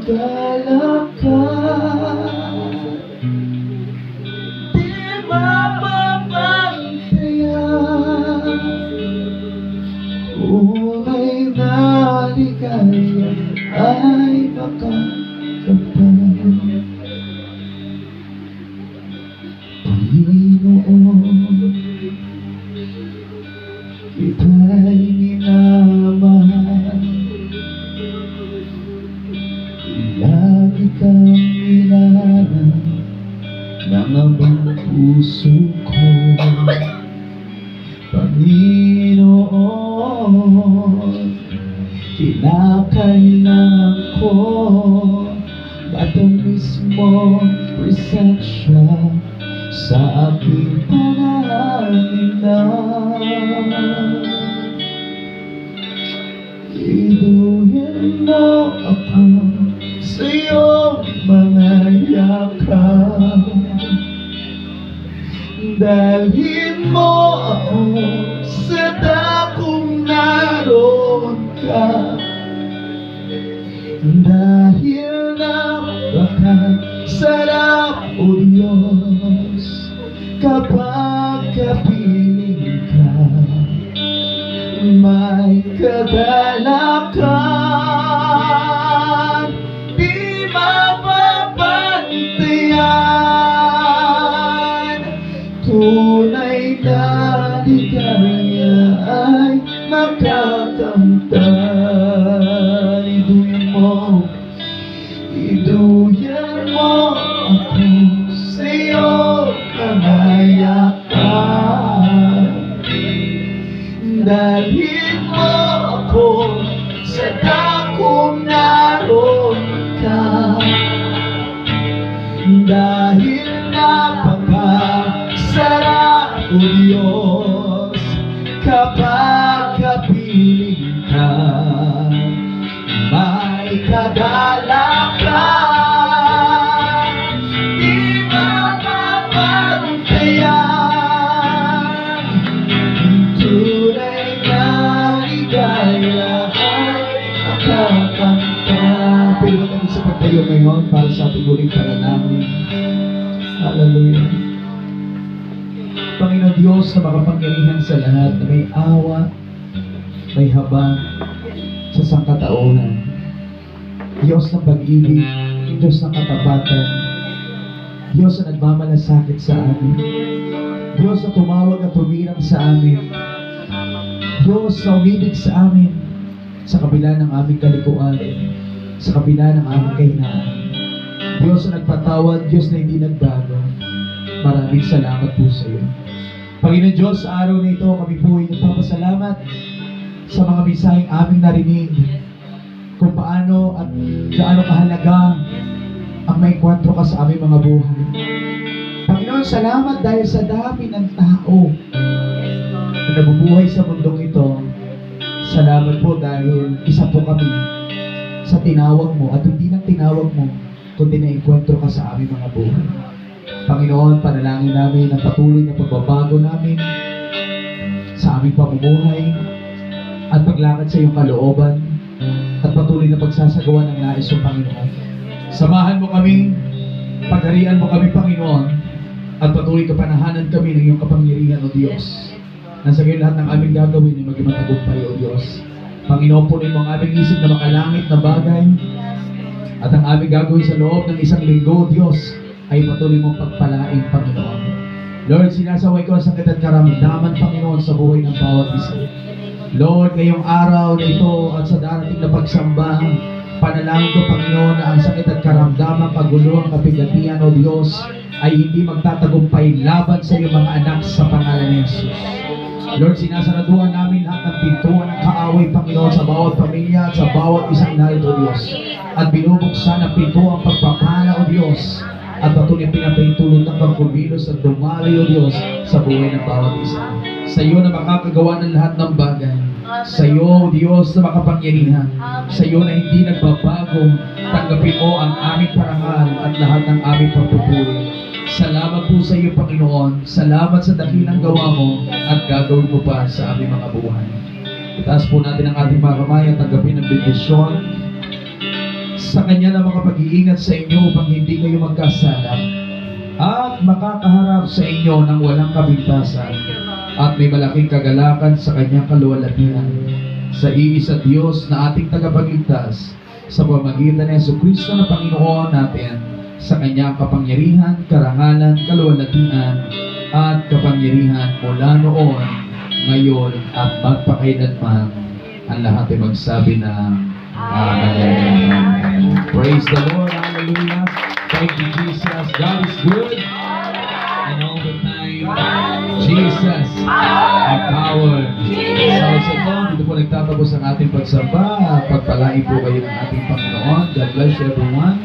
kadala ka, di mapapantayan. Tunay na ligaya ay makakamtan. Panginoon, kita'y minamahal. Lagi kang inaalam ng aming puso ko. Panginoon, kinakailangan ko at ang mismo presensya sa aking pangalan. Iduhin mo ako sa iyong mga yakap. Dalhin mo ako sa dakong naroon ka. Dahil napakasarap, O Diyos, kapag kapiling ka. May kagalakan, di mapapantayan. Tunay na ligaya ay makakamtan. Iduyan mo ako sa iyong mga yakap. Dalhin mo ako sa dakong naroon ka. Dahil napakasarap, O Diyos, kapag kapiling ka. May kagalakan, di mapapantayan. Tunay na ligaya ay makakamtan. Pwede ba kami sa pagtayo ngayon para sa ating muling panalangin? Hallelujah. Panginoon Diyos na makapangyarihan sa lahat, na may awa, may habag sa sangkatauhan. Diyos ng pag-ibig, Diyos ng katapatan, Diyos na nagmamalasakit sa amin, Diyos na tumawag at tumirang sa amin, Diyos na umibig sa amin sa kabila ng aming kalikuan, sa kabila ng aming kahinaan. Diyos na nagpatawad, Diyos na hindi nagbago. Maraming salamat po sa iyo. Panginoon Diyos, sa araw na ito, kami po ay nagpapasalamat sa mga mensaheng aming narinig kung paano at gaano kahalaga ang may kwentro ka sa aming mga buhay. Panginoon, salamat dahil sa dami ng tao na nabubuhay sa mundong ito. Salamat po dahil isa po kami sa tinawag mo at hindi nang tinawag mo kundi na-enkwentro ka sa aming mga buhay. Panginoon, panalangin namin ang patuloy na pagbabago namin sa aming pamumuhay at paglakad sa iyong kalooban at patuloy na pagsasagawa ng nais mo, Panginoon. Samahan mo kami, pagharian mo kami, Panginoon, at patuloy kapanahanan kami ng iyong kapangyarihan, O Diyos. Nasa ngayon lahat ng aming gagawin ay maging matagumpay, O Diyos. Panginoon, punin mo ang aming isip na makalangit na bagay at ang aming gagawin sa loob ng isang linggo, O Diyos, ay patuloy mong pagpalain, Panginoon. Lord, sinasaway ko ang sakit at karamdaman, Panginoon, sa buhay ng bawat isa. Lord, ngayong araw na ito at sa darating na pagsamba, panalangin ko, Panginoon, na ang sakit at karamdaman, pagulong, kapigatian, O Diyos, ay hindi magtatagumpay laban sa iyong mga anak sa pangalan ni Jesus. Lord, sinasaraduhan namin lahat ng pintuan ng kaaway, Panginoon, sa bawat pamilya at sa bawat isang narito, O Diyos. At binubuksan ang pintuan pagpapala, O Diyos. At patuloy pinapahintulot ng pagkumilos at dumaloy, O Diyos, sa buhay ng bawat isa. Sa iyo na makakagawa ng lahat ng bagay. Sa iyo, O Diyos, na makapangyarihan. Sa iyo na hindi nagbabago. Tanggapin mo ang aming parangal at lahat ng aming pagpupuri. Salamat po sa iyo, Panginoon. Salamat sa dakilang gawa mo at gagawin mo pa sa aming mga buhay. Itaas po natin ang ating mga kamay at tanggapin ang bendisyon sa Kanya na makapag-iingat sa inyo upang hindi kayo magkasala at makakaharap sa inyo ng walang kabintasan at may malaking kagalakan sa Kanyang kaluwalhatian sa iisa Diyos na ating tagapagligtas sa pamamagitan ni Jesucristo na Panginoon natin sa Kanyang kapangyarihan, karangalan, kaluwalhatian at kapangyarihan mula noon, ngayon at magpakailanman. Ang lahat ay magsabi ng Amen. Praise the Lord. Hallelujah. Thank you, Jesus. God is good. And all the time, Jesus ay power. So ito, dito po nagtatapos ang ating pagsamba. Pagpalain po kayo ng ating Panginoon. God bless you everyone.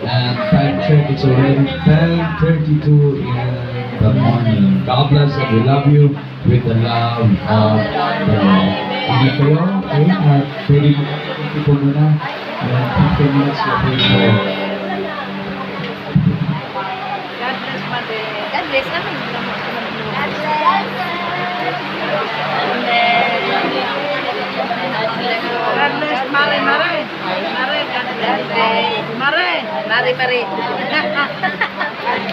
And time check, it's already 10:32 in the morning. God bless and we love you with the love of the Lord. Ingat kayo, okay? At pwede po muna. 15 minutes na po ito. God bless, Mother. God bless namin. God bless. God bless, Mare, Mare. Mare, God bless. Mare, Mare, Mare.